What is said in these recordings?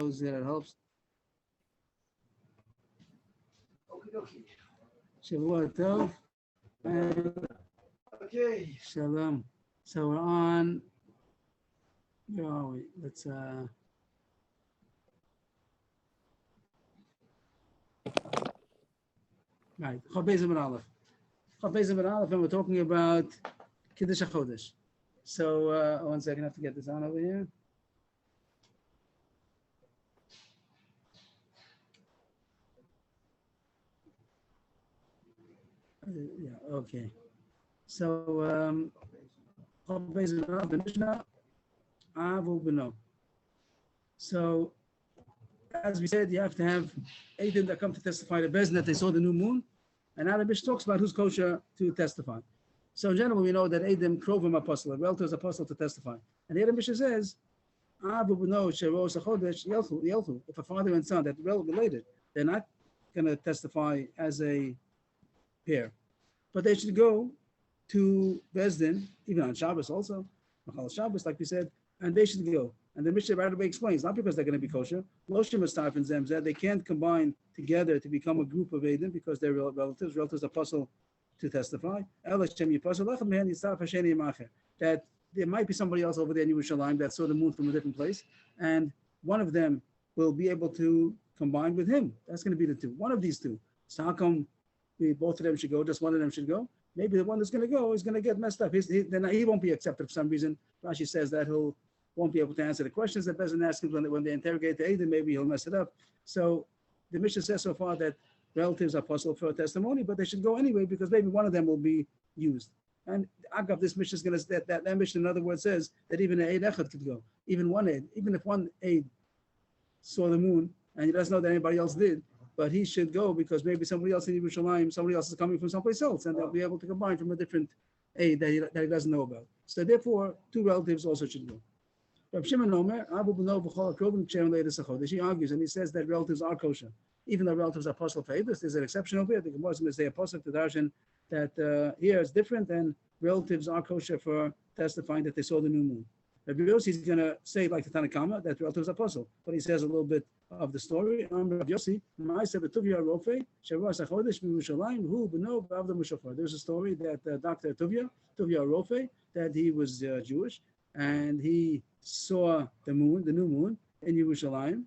those that helps. Shavua Tov and Okay. Shalom. So we're on. Where are we? Let's right. Chaf Beis Amud Aleph. Chaf Beis Amud Aleph, and we're talking about Kiddush HaChodesh. So 1 second, I have to get this on over here. Yeah, okay. So Chaf Beis Amud Aleph, the Mishnah, Avu B'no. So as we said, you have to have Eidim that come to testify to Bezdin that they saw the new moon. And now the Mishnah talks about who's kosher to testify. So in general, we know that Eidim Krovim apostle, a relative is apostle to testify. And the other Mishnah says, Abu B'no Sheros HaChodesh Yelchu. If a father and son that are related, they're not going to testify as a pair. But they should go to Bezdin, even on Shabbos also, Machal Shabbos, like we said, and they should go. And the Mishnah right away explains, not because they're going to be kosher, they can't combine together to become a group of Eidim because they're relatives apostle to testify. That there might be somebody else over there in Yerushalayim that saw the moon from a different place, and one of them will be able to combine with him. That's going to be the two, one of these two. So how come both of them should go, just one of them should go? Maybe the one that's going to go is going to get messed up. Then he won't be accepted for some reason. Rashi says that he won't be able to answer the questions that doesn't ask him when they interrogate the Eidim, maybe he'll mess it up. So the Mishnah says so far that relatives are possible for a testimony, but they should go anyway because maybe one of them will be used. And Agav, this Mishnah is going to that Mishnah, in other words, says that even an Eid Echad could go. Even one Eid, even if one Eid saw the moon and he doesn't know that anybody else did, but he should go because maybe somebody else in Yerushalayim, somebody else is coming from someplace else, and they'll be able to combine from a different Eid that he doesn't know about. So therefore, two relatives also should go. Rav Shimon Omer, Abu B'no B'chol HaKrovim Ksherim Le'edus HaChodesh. He argues and he says that relatives are kosher, even though relatives are apostle for Eidus. There's an exception over here. The Gemara is going to say apostle to Darshan that here is different, and relatives are kosher for testifying that they saw the new moon. Rabbi Yossi is going to say, like the Tanakama, that relatives are apostle, but he says a little bit of the story. Rabbi Yossi, there's a story that Dr. Tuvia Rofe, that he was Jewish, and he saw the moon, the new moon in Yerushalayim.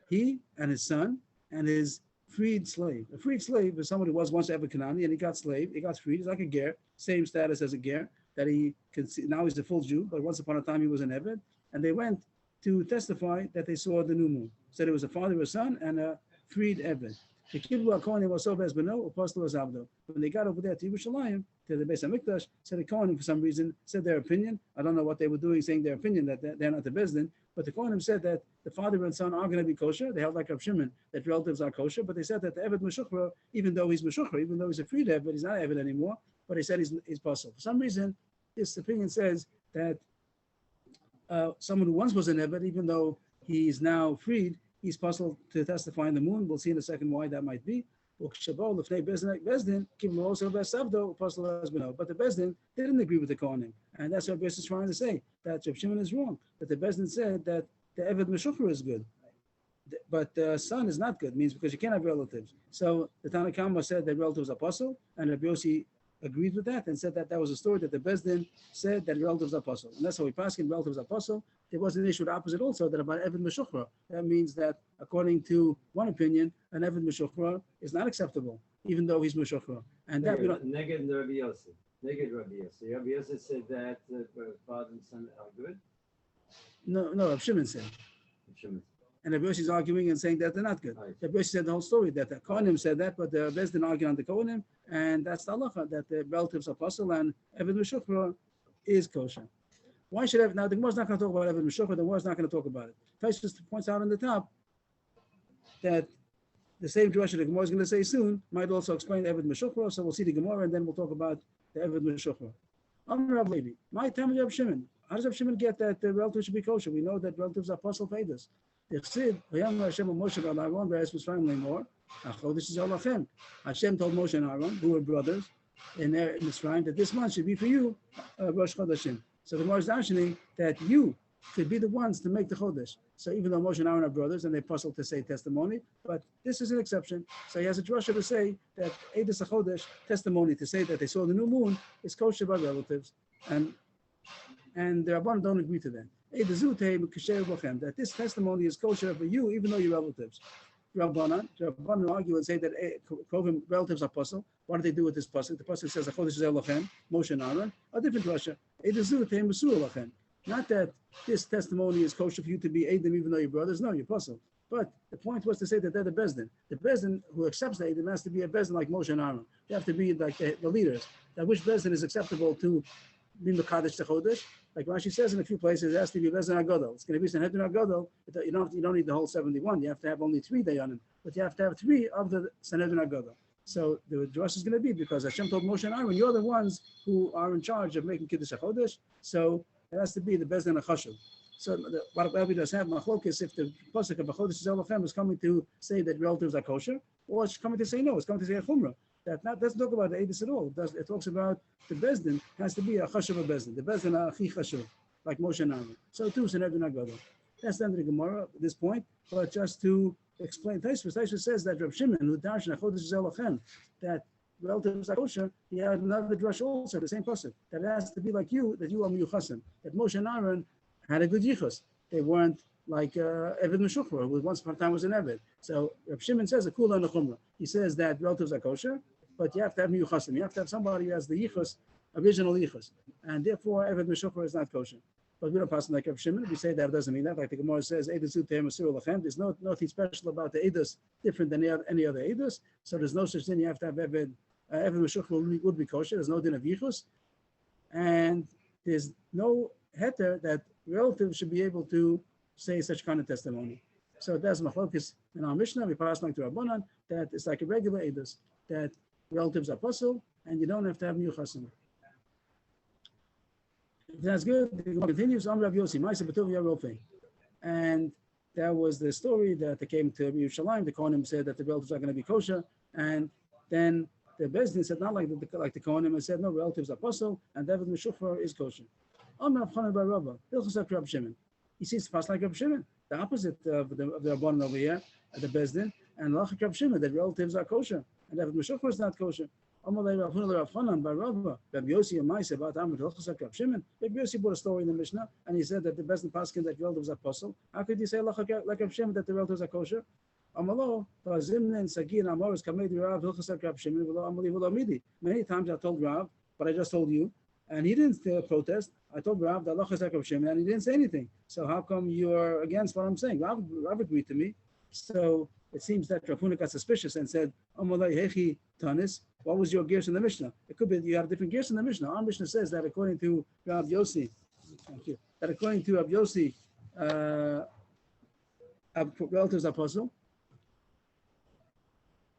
He and his son and his freed slave. A freed slave is somebody who was once Eved Kanani and he got freed. He's like a ger, same status as a ger, that he can see. Now he's a full Jew, but once upon a time he was an Eved. And they went to testify that they saw the new moon. Said it was a father, a son, and a freed Eved. The Kibbu HaKohanim was so as Beno, Apostle was Abdo. When they got over there to Yerushalayim, to the Beis HaMikdash, said the Kohanim for some reason said their opinion. I don't know what they were doing, saying their opinion that they're not the Bezdin, but the Kohanim said that the father and son are going to be kosher. They held like Rav Shimon that relatives are kosher, but they said that the Eved Meshuchra, even though he's Meshuchra, even though he's a freed Eved, he's not Eved anymore, but he said he's possible. For some reason, this opinion says that someone who once was an Eved, even though he's now freed, he's possible to testify in the moon. We'll see in a second why that might be. But the Bezdin didn't agree with the Kohanim. And that's what Bezdin is trying to say, that Rav Shimon is wrong. That the Bezdin said that the Eved Meshuchra is good, but the son is not good, means because you can't have relatives. So the Tanakama said that relatives are apostle, and Rabbi Yossi agreed with that and said that was a story that the Bezdin said that relatives are apostle. And that's how we pass in relatives are apostle. There was an issue opposite also, that about Eved Meshuchra. That means that according to one opinion, an Eved Meshuchra is not acceptable, even though he's Meshuchra. And that we don't. Neged Rabbi Yossi. Neged Rabbi Yossi. Rabbi Yossi said that father and son are good. No, Rav Shimon said. Shimon. And Rabbi Yossi is arguing and saying that they're not good. Right. Rabbi Yossi said the whole story, that the Kohanim said that, but the Bezdin argued on the Kohanim, and that's the halacha, that the relatives are apostle and Eved Meshuchra is kosher. Why should now the Gemara is not going to talk about Eved Meshuchra, the Gemara is not going to talk about it. First, just points out on the top that the same direction the Gemara is going to say soon might also explain Eved Meshuchra, so we'll see the Gemara and then we'll talk about the Eved Meshuchra. Amar Rav Levi, my time Rav Shimon. How does Rav Shimon get that the relatives should be kosher? We know that relatives are apostle faders. Hashem told Moshe and Aaron, who were brothers in Mitzrayim, that this month should be for you, Rosh Chodeshim. So the Gemara is mentioning that you should be the ones to make the Chodesh. So even though Moshe and Aaron are brothers and they puzzle to say testimony, but this is an exception. So he has a drasha to say that Eidos HaChodesh testimony to say that they saw the new moon is kosher by relatives, and the Rabbanan don't agree to that. That this testimony is kosher for you, even though you're relatives. Rabbanan argue and say that Krovim relatives are puzzle. What do they do with this pasuk? The pasuk says, "Chodesh Elochem, Moshe and Aaron." A different drasha. Not that this testimony is kosher for you to be Eidim even though you're brothers. No, you're puzzle. But the point was to say that they're the Bezdin. The Bezdin who accepts the Eidim has to be a Bezdin like Moshe and Aaron. They have to be like the leaders. That which Bezdin is acceptable to be Mekadesh to Chodesh. Like Rashi says in a few places, it has to be Bezdin Agadol. It's going to be Sanhedrin Agadol. You don't need the whole 71. You have to have only 3 Dayanim, but you have to have 3 of the Sanhedrin Agadol. So the dress is going to be because Hashem told Moshe and Aaron, you're the ones who are in charge of making Kiddush HaChodesh. So it has to be the Bezdin HaChashuv. So what Rabbi does have machlokes if the pasuk of Chodesh Elochem is coming to say that relatives are kosher, or it's coming to say no, it's coming to say a chumrah. That doesn't talk about the Eidos at all. It talks about the Bezdin has to be a chashuv of Bezdin. The Bezdin are achi chashuv, like Moshe and Aaron. So too, Sanhedrin Agadol. That's the end of the Gemara at this point. But just to explain, Taisvus says that Reb Shimon, who darshan Chodesh Elochem, that relatives are kosher, he had another drush also, the same pasuk. That it has to be like you, that you are miyuchasim. That Moshe and Aaron had a good yichus. They weren't like Eved Meshuchra, who once upon a time was an Eved. So Reb Shimon says a kula and a chumrah. He says that relatives are kosher, but you have to have miyuchasim. You have to have somebody who has the yichus, original yichus, and therefore Eved Meshuchra is not kosher. But we don't pass like Reb Shimon. We say that doesn't mean that. Like the Gemara says, Eidos Utei Masur Lachem. There's nothing special about the Eidos different than any other Eidos. So there's no such thing. You have to have Eved Meshuchra would be kosher. There's no din of yichus, and there's no heter that relatives should be able to say such kind of testimony. So that's machlokes in our Mishnah. We pass like to Rabbanan that it's like a regular edus that relatives are puzzle and you don't have to have miyuchasim. That's good. The Gemara continues. Amar Rav Yossi, Ma'aseh B'Tovia Rofe, and that was the story that they came to Yerushalayim. The Kohanim said that the relatives are going to be kosher, and then the Bezdin said not like the Kohanim and said no, relatives are puzzle, and David Meshuchar is kosher. Amar Rav Chanan bar Rava, Hilchos Rab Shimon. He sees pass like Rab Shimon, the opposite of the Rabbanan over here at the Bezdin, and Lachak Rab Shimon, that relatives are kosher, and David Meshuchar is not kosher. Amar Rav Chanan bar Rava, Rab Yossi and Ma'aseh about Amar Hilchos Rab Shimon. Rab Yossi brought a story in the Mishnah, and he said that the Bezdin paskin that relatives are puzzle. How could you say Lachak like Rab Shimon that the relatives are kosher? Amalo, Zimnin Sagin Amoris Kamedi Rav Hilchos Rab Shimon v'lo Amali v'lo Midi. Many times I told Rav, but I just told you. And he didn't protest. I told Rav that Allah is like Rab Shimon, and he didn't say anything. So how come you're against what I'm saying? Rav agreed to me. So it seems that Rav Huna got suspicious and said, Amalai Hechi Tanis, what was your gears in the Mishnah? It could be you have different gears in the Mishnah. Our Mishnah says that according to Rav Yossi, relatives are puzzle.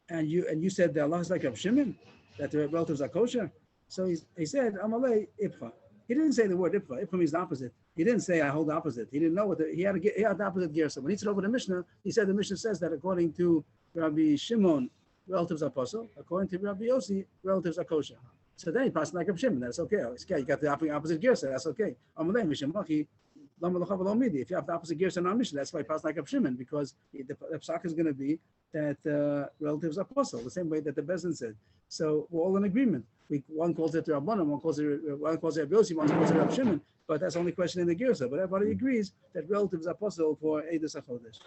And you said that Allah is like Rab Shimon, that the relatives are kosher. So he said, Amalei Ipcha. He didn't say the word Ipcha. Ipcha means the opposite. He didn't say I hold the opposite. He didn't know what he had the opposite gear. So when he said over the Mishnah, he said the Mishnah says that according to Rabbi Shimon, relatives are puzzle. According to Rabbi Yossi, relatives are kosher. So then he passed like Rab Shimon. That's okay. You got the opposite gear, so that's okay. Amalei Mishamachi. If you have the opposite gears in our Mishnah, that's why he passed like Rab Shimon, because the psak is going to be that relatives are puzzle, the same way that the Bezdin said. So we're all in agreement. One calls it Rabbanan, one calls it Rab Yossi, one calls it Rab Shimon, but that's the only question in the Girsa. But everybody agrees that relatives are puzzle for Eidos HaChodesh.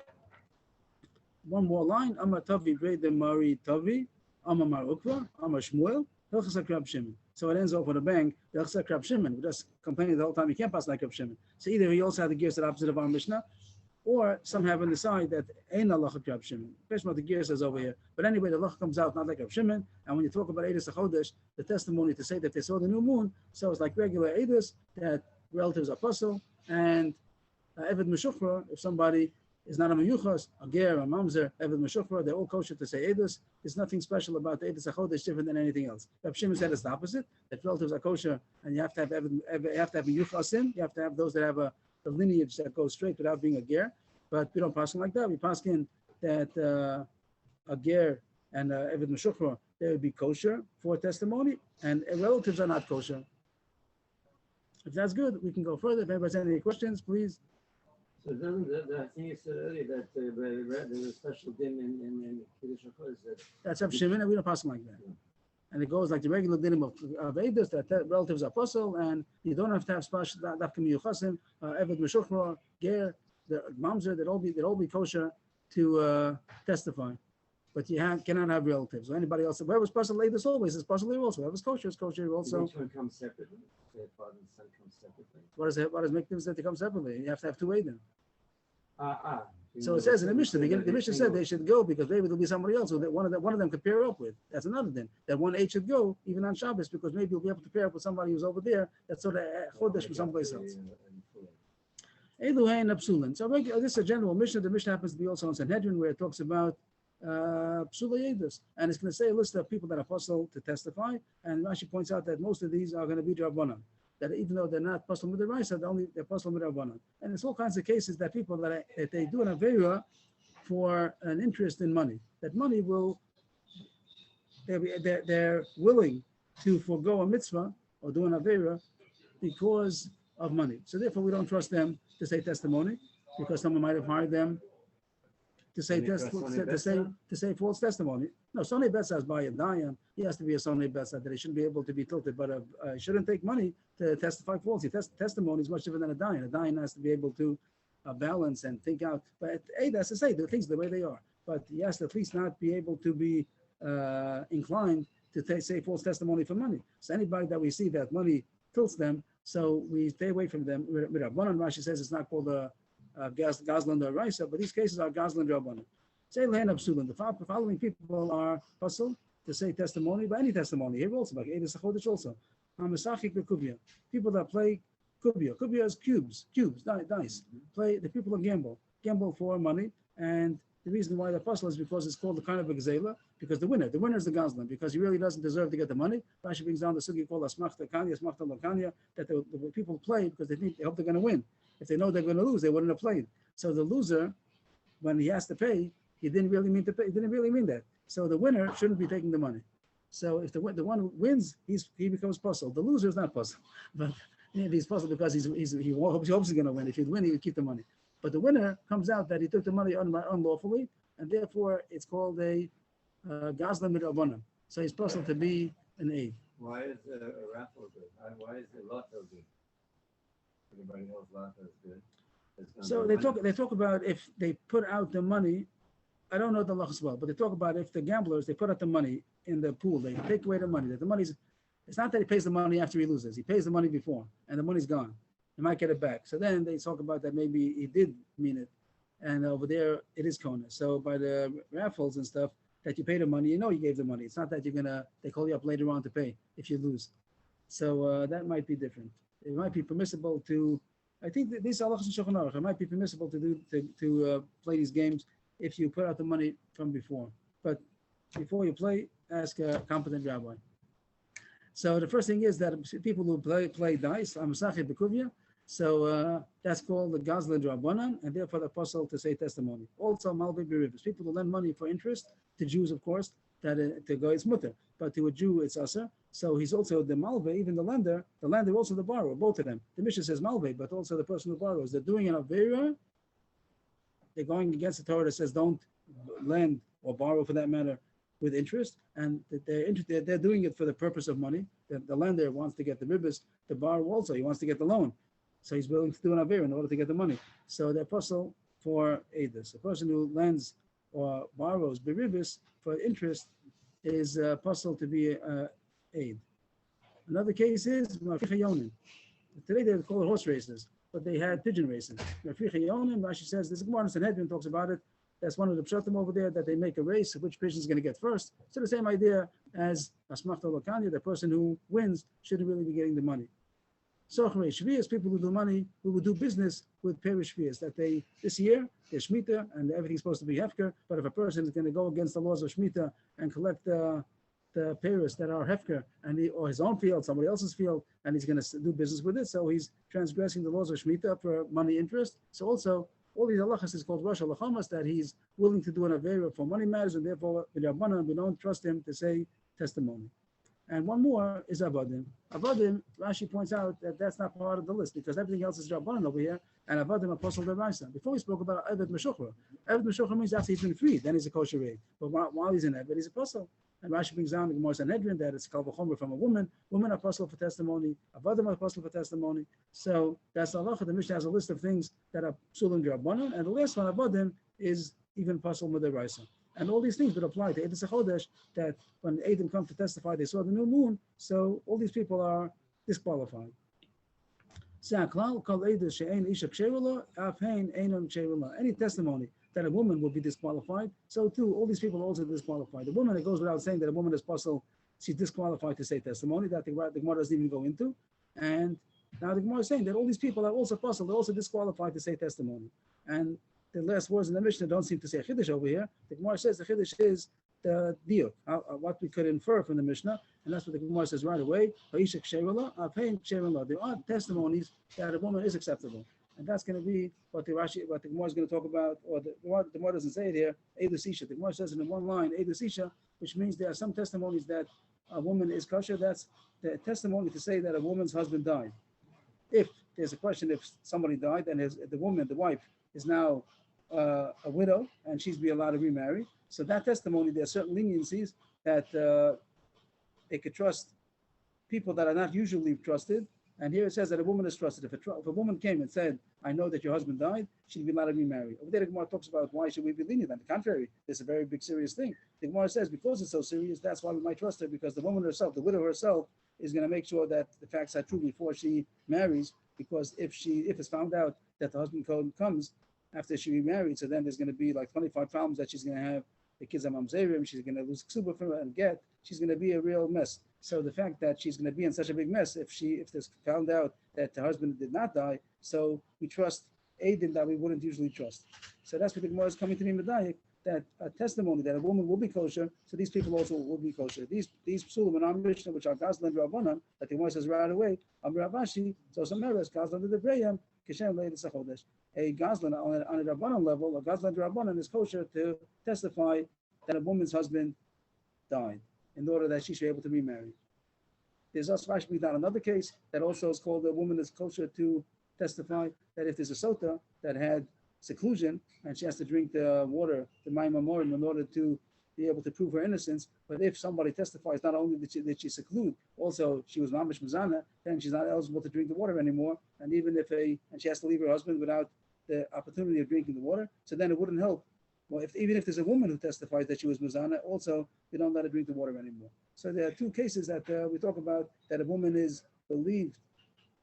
One more line. Amar Tavi, Grade the Mari Tavi, Amar Mar Ukva, Amar Shmuel, Hilchos Rab Shimon. So it ends off with a bang. Hilchos Rab Shimon. We're just complaining the whole time. You can't pass like Rab Shimon. So either he also had the gears that opposite of our Mishnah, or some have on the side that ain't Allah Rab Shimon. Based on what the gear says over here. But anyway, the Lach comes out not like Rab Shimon. And when you talk about Eidos HaChodesh, the testimony to say that they saw the new moon, so it's like regular Eidos that relatives are puzzle, and Eved Meshuchra, if somebody is not a Meyuchas, a Ger, a Mamzer, Eved Meshuchra, they're all kosher to say Eidos. There's nothing special about the Eidos HaChodesh different than anything else. Rab Shimon said it's the opposite, that relatives are kosher, and you have to have Meyuchasim, you have to have those that have the lineage that goes straight without being a Ger. But we don't pass in like that. We pass in that a Ger and Eved Meshuchra, they would be kosher for testimony, and relatives are not kosher. If that's good, we can go further. If anybody has any questions, please. So doesn't I think you said earlier that there's a special din in Kiddush HaKodesh that That's Rav Shimon, and we don't pass like that. Yeah. And it goes like the regular dinim of Eidos, that relatives are apostle, and you don't have to have special dafka miyuchasim, eved meshuchra, ger, the mamzer, they'd all be kosher to testify. But you cannot have relatives or anybody else. Whoever's apostle Eidos always is apostle here also. Whoever's kosher is kosher here also. each one comes separately. The father and son come separately. What does make them say they come separately? You have to have two Eidim. So it You says in the know, Mishnah, the Mishnah said they should go because maybe there'll be somebody else who one of them could pair up with. That's another thing. That one H should go even on Shabbos because maybe you'll be able to pair up with somebody who's over there. That's sort of chodesh from someplace else. Eluhain Absulin. So this is a general Mishnah. The Mishnah happens to be also on Sanhedrin where it talks about Psula Yedus. And it's going to say a list of people that are apostle to testify. And Rashi points out that most of these are going to be Rabbanan. That even though they're not apostle with the Raisa, they're apostle with Rabbanan. And it's all kinds of cases that people that they do an Avera for an interest in money. That money will, they're willing to forego a mitzvah or do an Avera because of money. So therefore we don't trust them to say testimony because someone might have hired them to say false testimony. No, Sonei Betzah is by a Dayan. He has to be a Sonei Betzah that he shouldn't be able to be tilted, but he shouldn't take money to testify falsely. Testimony is much different than a Dayan. A Dayan has to be able to balance and think out. But hey, that's to say the things the way they are. But he has to at least not be able to be inclined to say false testimony for money. So anybody that we see that money tilts them, so we stay away from them. Rabbanan Rashi says it's not called a Gazlan or Raisa, but these cases are Gazlan Rabbanan. Say Lehen Absulin. The following people are puzzled to say testimony, but any testimony. Here also, like Eidos HaChodesh also. Hamasachik Kubia. People that play Kubia. Kubia is cubes, dice. Play the people that gamble for money. And the reason why they're puzzled is because it's called the kind of a gazela, because the winner is the Gazlan, because he really doesn't deserve to get the money. Rashi brings down the sugi called Asmachta Kanya, Asmachta Lakanya, that the people play because they hope they're going to win. If they know they're going to lose, they wouldn't have played. So the loser, when he has to pay, he didn't really mean to pay. He didn't really mean that. So the winner shouldn't be taking the money. So if the one who wins, he becomes puzzled. The loser is not puzzled, but he's puzzled because he hopes he's going to win. If he'd win, he would keep the money. But the winner comes out that he took the money unlawfully, and therefore it's called a Gazlan Midrabanan. So he's puzzled to be an aid. Why is a raffle good? Why is the lotto good? Everybody knows lotto is good. So they talk about if they put out the money. I don't know the lachas well, but they talk about if the gamblers they put out the money in the pool, they take away the money. That the money's, it's not that he pays the money after he loses. He pays the money before, and the money's gone. He might get it back. So then they talk about that maybe he did mean it, and over there it is kona. So by the raffles and stuff that you pay the money, you know you gave the money. It's not that they call you up later on to pay if you lose. So that might be different. It might be permissible to. I think that these halachas in Shulchan Aruch, it might be permissible to play these games if you put out the money from before. But before you play, ask a competent rabbi. So the first thing is that people who play dice, Amasachit Bekuvia, so that's called the Gazlan Rabbanan, and therefore the apostle to say testimony. Also, Malvei Berivus, people who lend money for interest to Jews, of course, that to go it's mutter, but to a Jew it's asa. So he's also the Malvei, even the lender also the borrower, both of them. The Mishnah says Malvei, but also the person who borrows. They're doing an Avera. They're going against the Torah that says don't lend or borrow for that matter with interest, and they're doing it for the purpose of money. The lender wants to get the ribbis, the borrower also, he wants to get the loan. So he's willing to do an Avera in order to get the money. So the apostle for Eidos, a person who lends or borrows beribis for interest is apostle to be aid. Another case is Mafricha Yonim. Today they call it horse races, but they had pigeon races. Mafricha Yonim, Rashi says, this Gemara in Sanhedrin talks about it. That's one of the pshatim over there, that they make a race of which pigeon is going to get first. So the same idea as Asmachta Lokanya, the person who wins shouldn't really be getting the money. Sochrei Shvias, people who do money, who will do business with Perish Shvias, that they, this year, there's Shemitah, and everything's supposed to be Hefker, but if a person is going to go against the laws of Shemitah and collect the Perish that are Hefker, or his own field, somebody else's field, and he's going to do business with it, so he's transgressing the laws of Shemitah for money interest. So also, all these halachas is called Rosh Halachamas, that he's willing to do an Avera for money matters, and therefore, we don't trust him to say testimony. And one more is Avadim. Avadim, Rashi points out that that's not part of the list because everything else is Rabbanan over here, and Avadim apostle Deraisa. Before we spoke about Evet Meshuchra. Evet Meshuchra means after he's been freed, then he's a kosher egg. But while he's in Evet, he's apostle. And Rashi brings down the Gemara Sanhedrin that it's Kal V'chomer from a woman apostle for testimony, Avadim apostle for testimony. So that's the halacha. The Mishnah has a list of things that are psulim Rabbanan, and the last one, Avadim, is even apostle Deraisa. And all these things would apply to Edis HaChodesh, that when Edom come to testify, they saw the new moon, so all these people are disqualified. Any testimony that a woman will be disqualified, so too, all these people are also disqualified. The woman, it goes without saying that a woman is possible, she's disqualified to say testimony, that the Gemara doesn't even go into. And now the Gemara is saying that all these people are also possible, they're also disqualified to say testimony. And the last words in the Mishnah don't seem to say Chiddush over here. The Gemara says the Chiddush is the diuk, what we could infer from the Mishnah, and that's what the Gemara says right away. There are testimonies that a woman is acceptable, and that's going to be what the Gemara is going to talk about. Or the Gemara doesn't say it here. Eidus Isha. The Gemara says it in one line, Eidus Isha, which means there are some testimonies that a woman is kosher. That's the testimony to say that a woman's husband died. If there's a question, if somebody died, and the wife is now a widow and she's be allowed to remarry. So that testimony, there are certain leniencies that they could trust people that are not usually trusted. And here it says that a woman is trusted. If a woman came and said, I know that your husband died, she'd be allowed to remarry. Over there, the Gemara talks about why should we be lenient. On the contrary, it's a very big, serious thing. The Gemara says because it's so serious, that's why we might trust her, because the woman herself, the widow herself, is going to make sure that the facts are true before she marries. Because if it's found out that the husband comes after she remarried, so then there's going to be like 25 problems that she's going to have. The kids are mamzerim, she's going to lose ksuba from her and get. She's going to be a real mess. So the fact that she's going to be in such a big mess, if there's found out that the husband did not die, so we trust Aiden that we wouldn't usually trust. So that's what the Gemara is coming to me medayik, that a testimony that a woman will be kosher, so these people also will be kosher. These psulim in our Mishnah, which are Gazlan Rabbanan, that the Gemara says right away, Amr Ravashi, so some meres Gazlan the Debrayim, Kishem Leidus HaChodesh. A Gazlan on a Rabbanan level, a Gazlan Rabbanan is kosher to testify that a woman's husband died in order that she should be able to remarry. There's also actually not another case that also is called a woman is kosher to testify that if there's a sota that had seclusion and she has to drink the water, the Mayim Amorim, in order to be able to prove her innocence. But if somebody testifies not only that she seclude, also she was mamish mazana, then she's not eligible to drink the water anymore. And even and she has to leave her husband without the opportunity of drinking the water, so then it wouldn't help. Well, even if there's a woman who testifies that she was mazana, also they don't let her drink the water anymore. So there are two cases that we talk about, that a woman is believed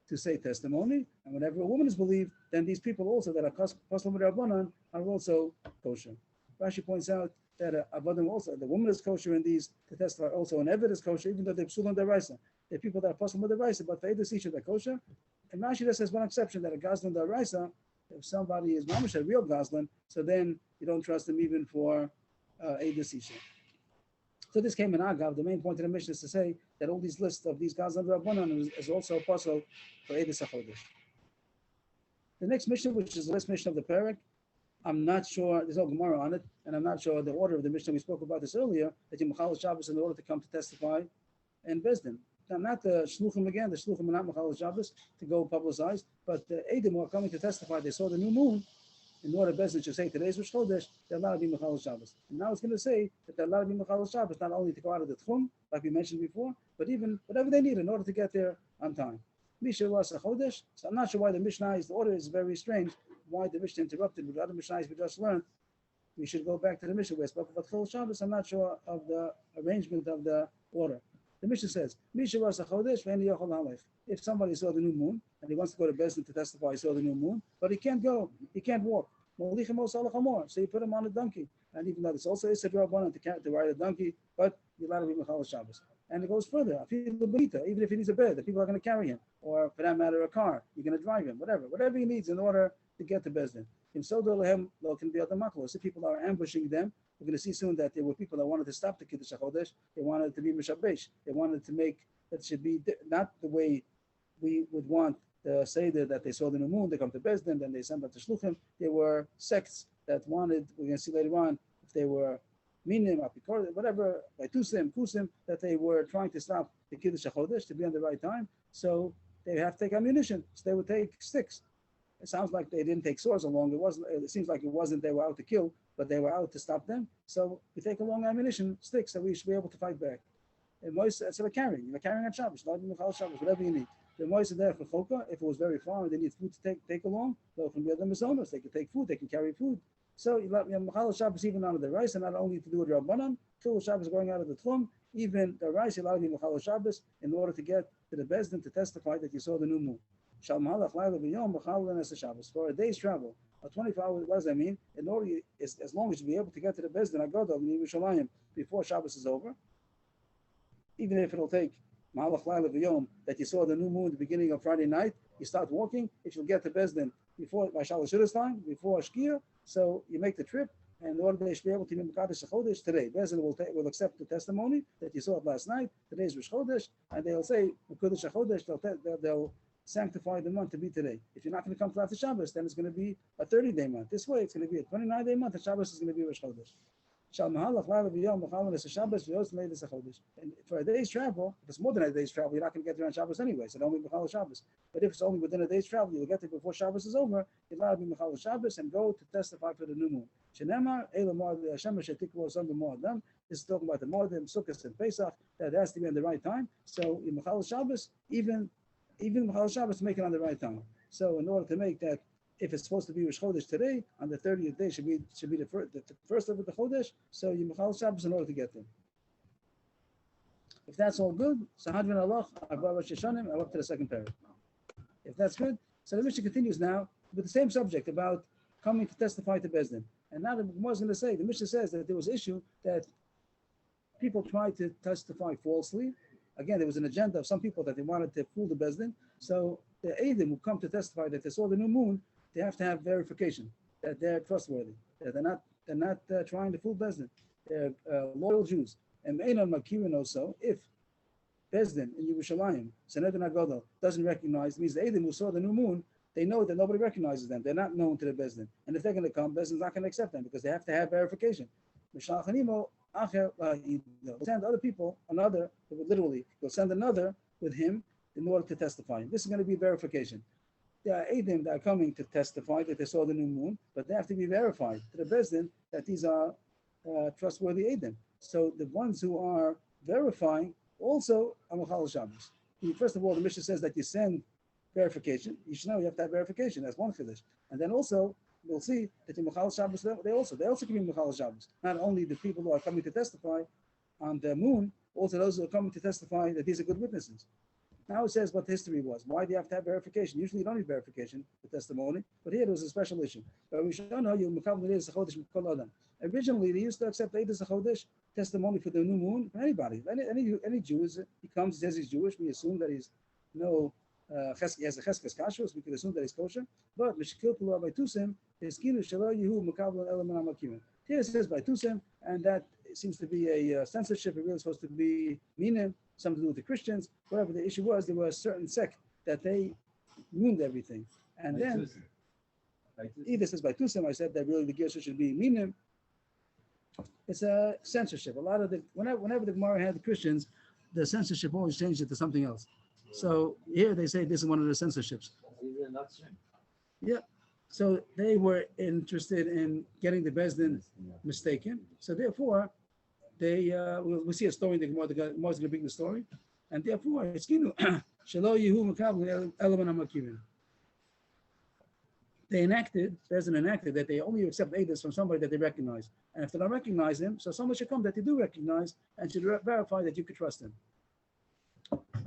to say testimony, and whenever a woman is believed, then these people also that are Paslam Rabbanan are also kosher. Rashi points out that Avadim also, the woman is kosher in these to testify, also an Eved is kosher, even though they're Psulam Deraisa. They're people that are Paslam Deraisa, but for Edus Isha they're kosher. And Rashi just has one exception, that a Gazlan Deraisa, if somebody is mamish a real Gazlan, so then you don't trust them even for Edus Isha. So this came in Agav. The main point of the mission is to say that all these lists of these Gazlan Rabbanan is also a puzzle for Edus HaChodesh. The next mission, which is the last mission of the Perek, I'm not sure, there's no Gemara on it, and I'm not sure the order of the mission. We spoke about this earlier, that you Machal Shabbos in order to come to testify in Bezdin. Now, not the Shluchim again, the Shluchim are not Machal Shabbos to go publicize, but the Edom are coming to testify. They saw the new moon. In order Bezdin should say today's Rosh Chodesh, they're allowed to be Machal Shabbos. And now it's going to say that they're allowed to be Machal Shabbos, not only to go out of the Tchum, like we mentioned before, but even whatever they need in order to get there on time. Misha was a Chodesh, so I'm not sure why the Mishnah the order is very strange. Why the Mishnah interrupted with other Mishnahs we just learned. We should go back to the Mishnah where we spoke about Chol Shabbos. I'm not sure of the arrangement of the order. The Mishnah says, Misha was a Chodesh, if somebody saw the new moon and he wants to go to Bezdin to testify he saw the new moon, but he can't go, he can't walk. So you put him on a donkey. And even though this also is a Rabbanan to ride a donkey, but you're allowed to be Mechal Shabbos. And it goes further. Even if he needs a bed, the people are going to carry him, or for that matter, a car. You're going to drive him, whatever he needs in order to get to Bezdin. If people are ambushing them, we're going to see soon that there were people that wanted to stop the Kiddush HaChodesh. They wanted it to be Mishabesh. They wanted to make that should be not the way we would want the Seder that they saw the new moon. They come to Bezdin, then they send them to Shluchim. There were sects that wanted, we're going to see later on, if they were minim, apikor, whatever, by tusim, kusim, that they were trying to stop the Kiddush HaChodesh to be on the right time. So they have to take ammunition. So they would take sticks. It sounds like they didn't take swords along. It wasn't. It seems like it wasn't. They were out to kill, but they were out to stop them. So we take along ammunition, sticks, so we should be able to fight back. And Moise, so they're carrying. You're carrying on Shabbos, not in Michal Shabbos, whatever you need. The Moise there for Choka, if it was very far and they need food to take along, they'll from the other Mazonos. They can take food. They can carry food. So you let Michal Shabbos even out of the rice, and not only to do with Rabbanan, Chil Shabbos going out of the Tchum, even the rice, you allow me Michal Shabbos in order to get to the Bezdin to testify that you saw the new moon. Shal Mahalach Laila B'Yom Michal L'Nes Shabbos for a day's travel, a 24 hours. What does that mean? In order, as long as you be able to get to the Bezdin Agadol in Yerushalayim before Shabbos is over, even if it'll take Mahalach Laila V'Yom that you saw the new moon at the beginning of Friday night, you start walking. If you'll get to Bezdin before by Shalosh Shudas time, before Shkia, so you make the trip, and in order they should be able to be Mekadosh Chodesh today. Bezdin will accept the testimony that you saw it last night. Today's Rosh Chodesh, and they'll say Mekadosh Chodesh. They'll sanctify the month to be today. If you're not going to come to after Shabbos, then it's going to be a 30-day month. This way, it's going to be a 29-day month, and Shabbos is going to be Rosh Chodesh. And for a day's travel, if it's more than a day's travel, you're not going to get there on Shabbos anyway, so don't be Mechal Shabbos. But if it's only within a day's travel, you'll get there before Shabbos is over, you're allowed to be Mechal Shabbos and go to testify for the new moon. This is talking about the Moedim, Sukkot, and Pesach, that has to be on the right time. So in Mechal Shabbos, even Mechal Shabbos, make it on the right time. So in order to make that, if it's supposed to be Rosh Chodesh today, on the 30th day should be the first of the Chodesh, so you Mechal Shabbos in order to get there. If that's all good, so Hadvan Allah, Abba Rosh Hashanah, I'm up to the second paragraph. If that's good, so the Mishnah continues now with the same subject about coming to testify to Bezdin. And now the Gemara is going to say, the Mishnah says that there was an issue that people tried to testify falsely. Again, there was an agenda of some people that they wanted to fool the Bezdin. So the Eidim who come to testify that they saw the new moon, they have to have verification that they're trustworthy, that they're not trying to fool Bezdin. They're loyal Jews. And Einon Makirin also, if Bezdin in Yerushalayim, Sanhedrin Agadol, doesn't recognize, means the Eidim who saw the new moon, they know that nobody recognizes them. They're not known to the Bezdin. And if they're going to come, Bezdin's not going to accept them because they have to have verification. They'll send other people, another, literally, they'll send another with him in order to testify. This is going to be verification. There are Eidim that are coming to testify that they saw the new moon, but they have to be verified to the Bezdin that these are trustworthy Eidim. So the ones who are verifying also are Mechal Shabbos. First of all, the Mishnah says that you send verification. You should know you have to have verification. That's one Chiddush. And then also, we'll see that the Mechal Shabbos, they also can be Mechal Shabbos. Not only the people who are coming to testify on the moon, also those who are coming to testify that these are good witnesses. Now it says what the history was. Why do you have to have verification? Usually you don't need verification for testimony, but here it was a special issue. But we should know you originally they used to accept Eidos HaChodesh testimony for the new moon from anybody. Any Jew he comes, says he's Jewish, we assume that he's he has a cheskes kashrus, we could assume that he's kosher. But Mishkil Pula by Tusim is Kinu Shelo Yehu Mekabel Element Amakimin. Here it says by Tusim, and that seems to be a censorship. It really supposed to be minim, something to do with the Christians. Whatever the issue was, there was a certain sect that they ruined everything. And then either says by Tusim, I said that really the Gershon should be minim. It's a censorship. A lot of whenever the Gemara had the Christians, the censorship always changed it to something else. So here they say this is one of the censorships. Yeah. So they were interested in getting the Bezdin mistaken. So therefore, they we'll see a story. The Gemara is going to bring the story, and therefore it's Kinu Shelo Yehu Mekabel Element Amakimin. Bezdin enacted that they only accept Eidos from somebody that they recognize. And if they don't recognize him, so someone should come that they do recognize and should verify that you could trust him.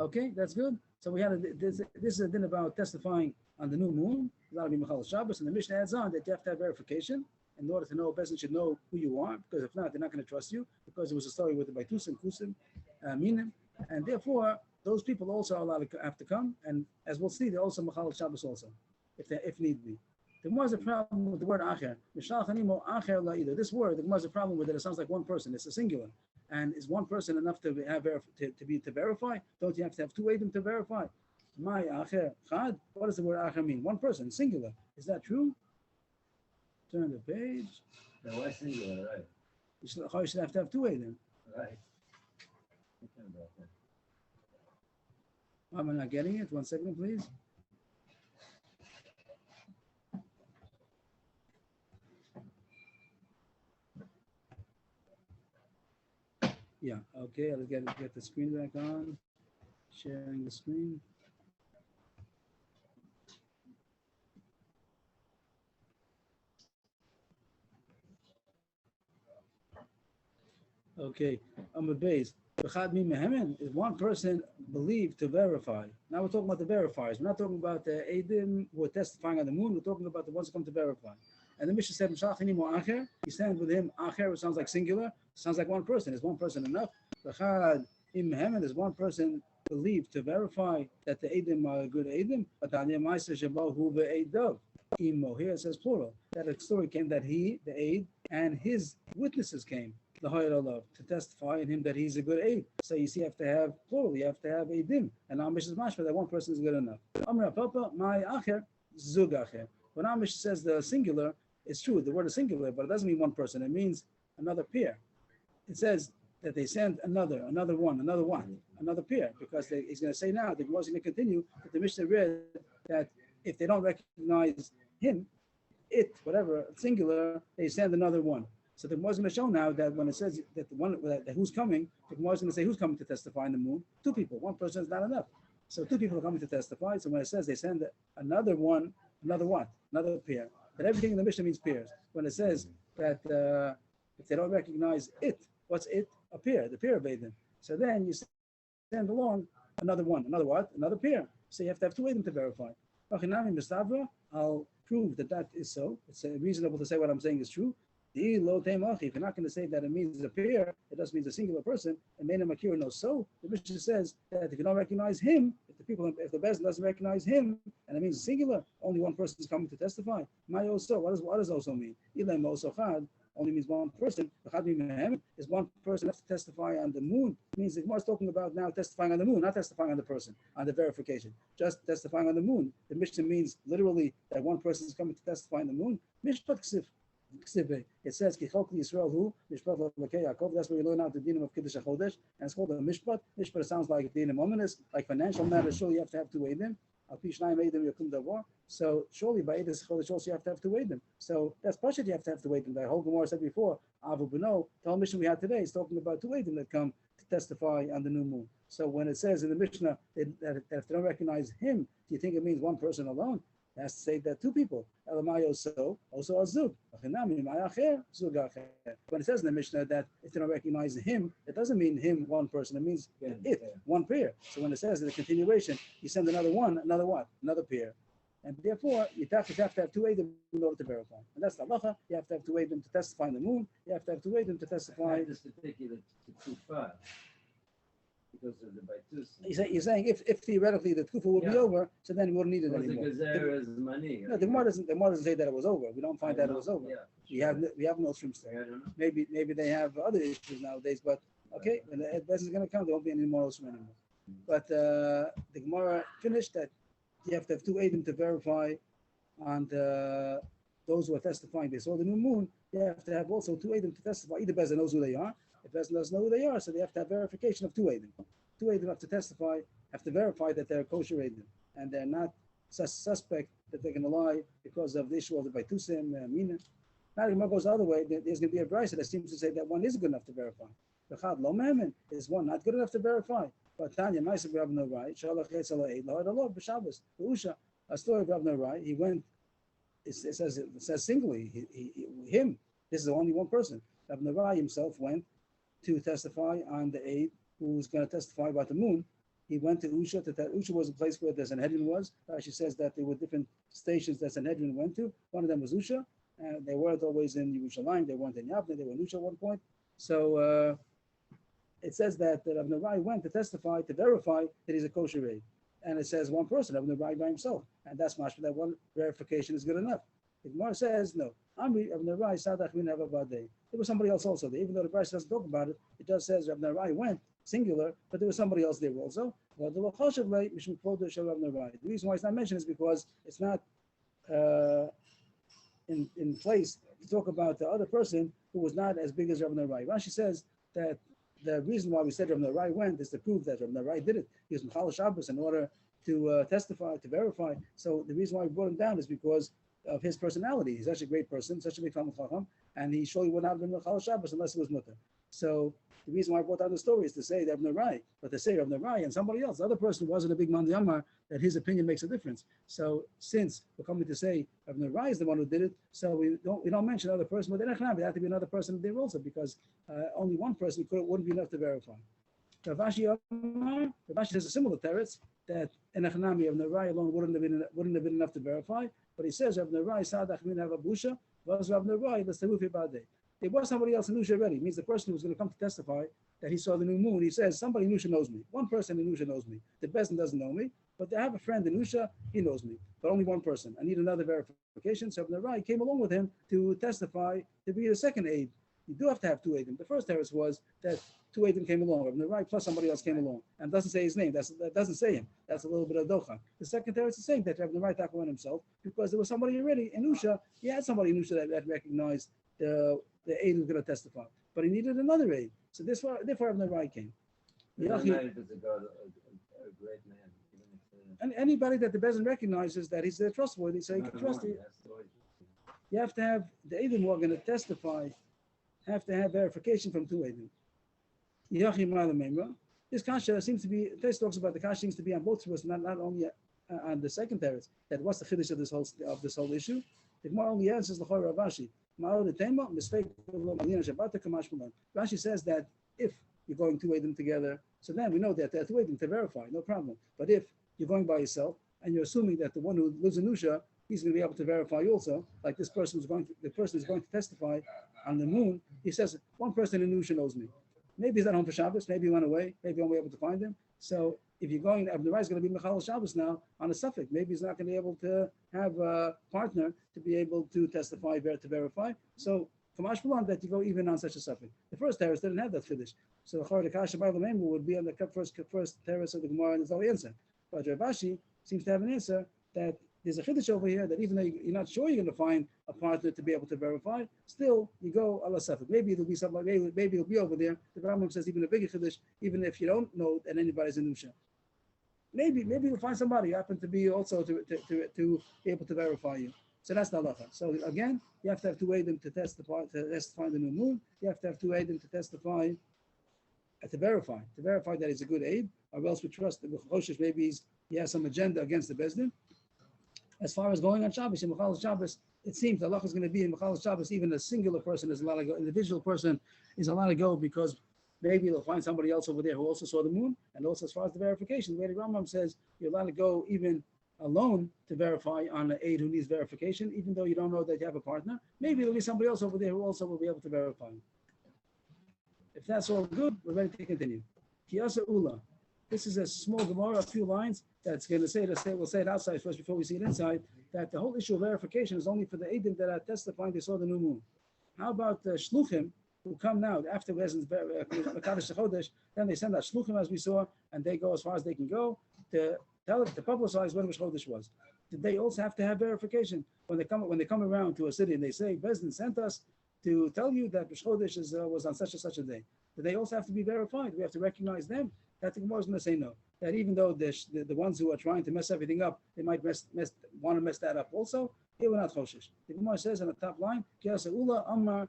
Okay, that's good. So we had this is a din about testifying on the new moon. That'll be Mechal Shabbos, and the Mishnah adds on that you have to have verification in order to know. Bezdin should know who you are, because if not, they're not going to trust you. Because it was a story with the Baitusim, Kusim, Minim, and therefore those people also are allowed to have to come. And as we'll see, they're also Mechal Shabbos also, if need be. The Gemara has a problem with the word Acher. This word, the Gemara has a problem with it. It sounds like one person. It's a singular. And is one person enough to have to verify? Don't you have to have two Eidim to verify? My Acher Chad. What does the word Acher mean? One person, singular. Is that true? Turn the page. The word singular, right? You should have to have two Eidim. Right. Thinking about that. Am I not getting it? 1 second, please. Yeah, okay, I'll get the screen back on. Sharing the screen. Okay, I'm a base. B'chad mi mehemen is one person believed to verify. Now we're talking about the verifiers. We're not talking about the Eidim who are testifying on the moon. We're talking about the ones who come to verify. And the Mishnah said, "Mshachini mo acher." He stands with him. Acher, which sounds like singular, sounds like one person. Is one person enough? B'chad im mehemen is one person believed to verify that the Eidim are good Eidim. But Tanya Ma'aser Shabahu ve'Eidav. Imo. Here it says plural. That a story came that he, the Eid, and his witnesses came. The Hayr to testify in him that he's a good aid. So you see, you have to have plural, you have to have Eidim. And Amish is mashma that one person is good enough. Amra Papa, my acher, zug acher. When Amish says the singular, it's true, the word is singular, but it doesn't mean one person, it means another pair. It says that they send another one, another pair, because he's going to say now, the Gemara is going to continue, that the Mishnah read that if they don't recognize him, it, whatever, singular, they send another one. So the Gemara is going to show now that when it says that the one that who's coming, the Gemara is going to say who's coming to testify in the moon? Two people. One person is not enough. So two people are coming to testify. So when it says they send another one, another what? Another pair. But everything in the Mishnah means pairs. When it says that if they don't recognize it, what's it? A pair, the pair of Eidim. So then you send along another one, another what? Another pair. So you have to have two Eidim to verify. I'll prove that is so. It's reasonable to say what I'm saying is true. If you're not going to say that it means a pair, it doesn't mean a singular person, and Mena Makir knows so. The Mishnah says that if you don't recognize him, if the Bezdin doesn't recognize him, and it means a singular, only one person is coming to testify. My also, what does also mean? Ilam also chad only means one person. Is one person has to testify on the moon. It means the Gemara is talking about now testifying on the moon, not testifying on the person, on the verification. Just testifying on the moon. The Mishnah means literally that one person is coming to testify on the moon. Mishpat ksif. It says Kichokli Yisrael who Mishpat Lakei Yaakov. That's where you learn out the dinim of Kiddush HaChodesh, and it's called a Mishpat. Mishpat sounds like dinim ominous, like financial matters. Surely you have to have two Eidim. Al Pi Shnayim Eidim Yakum Davar. So surely by Eidim HaChodesh also you have to have two Eidim. So that's Pashat. You have to have two Eidim. The whole Gemara said before, Avu Beno. The whole mission we had today is talking about two Eidim that come to testify on the new moon. So when it says in the Mishnah that if they don't recognize him, do you think it means one person alone? It has to say that two people. Elamai also a zug. When it says in the Mishnah that if they don't recognize him, it doesn't mean him, one person. It means it, one pair. So when it says in the continuation, you send another one, another what? Another pair. And therefore, you have to have two Eidim in order to verify. And that's the halacha. You have to have two Eidim to testify on the moon. You have to have two Eidim to testify. This particular too far. Because of the Baitus. You're saying if theoretically the Tkufa will be over, so then we wouldn't need it anymore. Because there is money. No, the Gemara doesn't say that it was over. We don't find that it was over. Yeah, We have no streams there. I don't know. Maybe they have other issues nowadays, but okay, when the Best is going to come, there won't be any more Osrim anymore. But the Gemara finished that you have to have two Eidim to verify on those who are testifying. They saw the new moon. You have to have also two Eidim to testify. Either Best knows who they are. If Best doesn't know who they are, so they have to have verification of two Eidim. Two Eidim have to testify, have to verify that they're kosher Eidim, and they're not suspect that they're going to lie because of the issue of the Baitusim, Mina. Now the Gemara goes the other way. There's going to be a brisa that seems to say that one is good enough to verify. B'chad lo me'emen is one not good enough to verify. But Tanya, Ma'aser Rav Norai, Shalach Etz Ala Eid, Lahad Allah, B'Shabbos, B'Usha. A story of Rav Norai, he went, it says singly, him, this is the only one person. Rav Norai himself went to testify on the Eid, who was going to testify about the moon. He went to Usha. Usha was a place where the Sanhedrin was. She says that there were different stations that Sanhedrin went to. One of them was Usha. They weren't always in Yerushalayim. They weren't in Yavne. They were in Usha at one point. So it says that Rav Norai went to testify, to verify that he's a kosher Eid. And it says one person, Rav Norai by himself. And that's mashma that one verification is good enough. The Gemara says, no. Amri Rav Norai Sadach Min Havavadeh. There was somebody else also there. Even though the Brisa doesn't talk about it, it just says Rav Norai went, singular, but there was somebody else there also. The reason why it's not mentioned is because it's not in place to talk about the other person who was not as big as Rav Nerai. Rashi says that the reason why we said Rav Nerai went is to prove that Rav Nerai did it. He was Mechal Shabbos in order to testify, to verify. So the reason why we brought him down is because of his personality. He's such a great person, such a big Talmid Chacham, and he surely would not have been Mechal Shabbos unless it was Mutter. So the reason why I brought down the story is to say Rav Nerai, but to say Rav Nerai and somebody else, the other person who wasn't a big Mandi Amar, that his opinion makes a difference. So since we're coming to say Rav Nerai is the one who did it, so we don't mention another person, but there had to be another person there also, because only one person wouldn't be enough to verify. Rav Ashi says a similar teretz that Enechanami of Nerai alone wouldn't have been enough to verify, but he says Rav Nerai Sadach Min Havabusha was Rav Nerai the Serufi Badeh. There was somebody else in Nusha already. It means the person who was going to come to testify that he saw the new moon. He says, somebody in Nusha knows me. One person in Nusha knows me. The Bezdin doesn't know me, but I have a friend in Nusha, he knows me. But only one person. I need another verification. So Ibn Rai came along with him to testify to be the second aid. You do have to have two aidim. The first teretz was that two aidim came along. Ibn Rai plus somebody else came along. And doesn't say his name. That doesn't say him. That's a little bit of docha. The second teretz is saying that Ibn Rai went himself because there was somebody already in Nusha. He had somebody in Nusha that recognized the aid was going to testify, but he needed another aid. So therefore Ibn Rai came. Is a great man, and anybody that the Bezin recognizes that he's trustworthy, so you can trust him. You have to have the aidim who are going to testify, have to have verification from two aidim. This kasha seems to be. This talks about the kasha seems to be on both of us, not only on the second teretz. That what's the chiddush of this whole issue? The Gemara only answers the Chor Rav Ashi. Rashi says that if you're going two aidim together, so then we know that there are two aidim to verify, no problem. But if you're going by yourself and you're assuming that the one who lives in Nusha, he's going to be able to verify also, like the person who's going to testify on the moon, he says, one person in Nusha knows me. Maybe he's not home for Shabbos, maybe he went away, maybe I won't be able to find him. So if you're going, Ibn Rai is going to be Mechal Shabbos now on a suffix. Maybe he's not going to be able to have a partner to be able to testify, to verify. So from Ashkelon that you go even on such a suffix. The first terrace didn't have that finish. So the Kasha by the Memu would be on the first terrace of the Gemara, and there's no answer. But Rav Ashi seems to have an answer that there's a chiddush over here that even though you're not sure you're going to find a partner to be able to verify, still you go ala safek. Maybe it'll be somebody. Maybe it'll be over there. The Rambam says even a bigger chiddush, even if you don't know that anybody's in Nusha. Maybe you'll find somebody who happen to be also to be able to verify you. So that's the halacha. So again, you have to have two aidim to testify the new moon. You have to have two aidim to testify to verify that he's a good aid, or else we trust that Choshesh maybe he has some agenda against the Bezdin. As far as going on Shabbos, in Mechal Shabbos, it seems the halacha is going to be in Mechal Shabbos, even a singular person is allowed to go, an individual person is allowed to go because maybe they'll find somebody else over there who also saw the moon. And also as far as the verification, the way the Rambam says, you're allowed to go even alone to verify on an aid who needs verification, even though you don't know that you have a partner. Maybe there'll be somebody else over there who also will be able to verify. If that's all good, we're ready to continue. Kiyasa Ula. This is a small Gemara, a few lines that's going to say, we'll say it outside first before we see it inside, that the whole issue of verification is only for the Eidim that are testifying they saw the new moon. How about the Shluchim who come now after Bezin's Mekadosh Chodesh, then they send out Shluchim as we saw, and they go as far as they can go to tell it, to publicize when Rosh Chodesh was. Did they also have to have verification when they come around to a city and they say, Bezin sent us to tell you that Rosh Chodesh was on such and such a day? Do they also have to be verified? We have to recognize them. That the Gemara is going to say no. That even though the ones who are trying to mess everything up, they might want to mess that up also. Here we're not choshesh. The Gemara says on the top line, Ula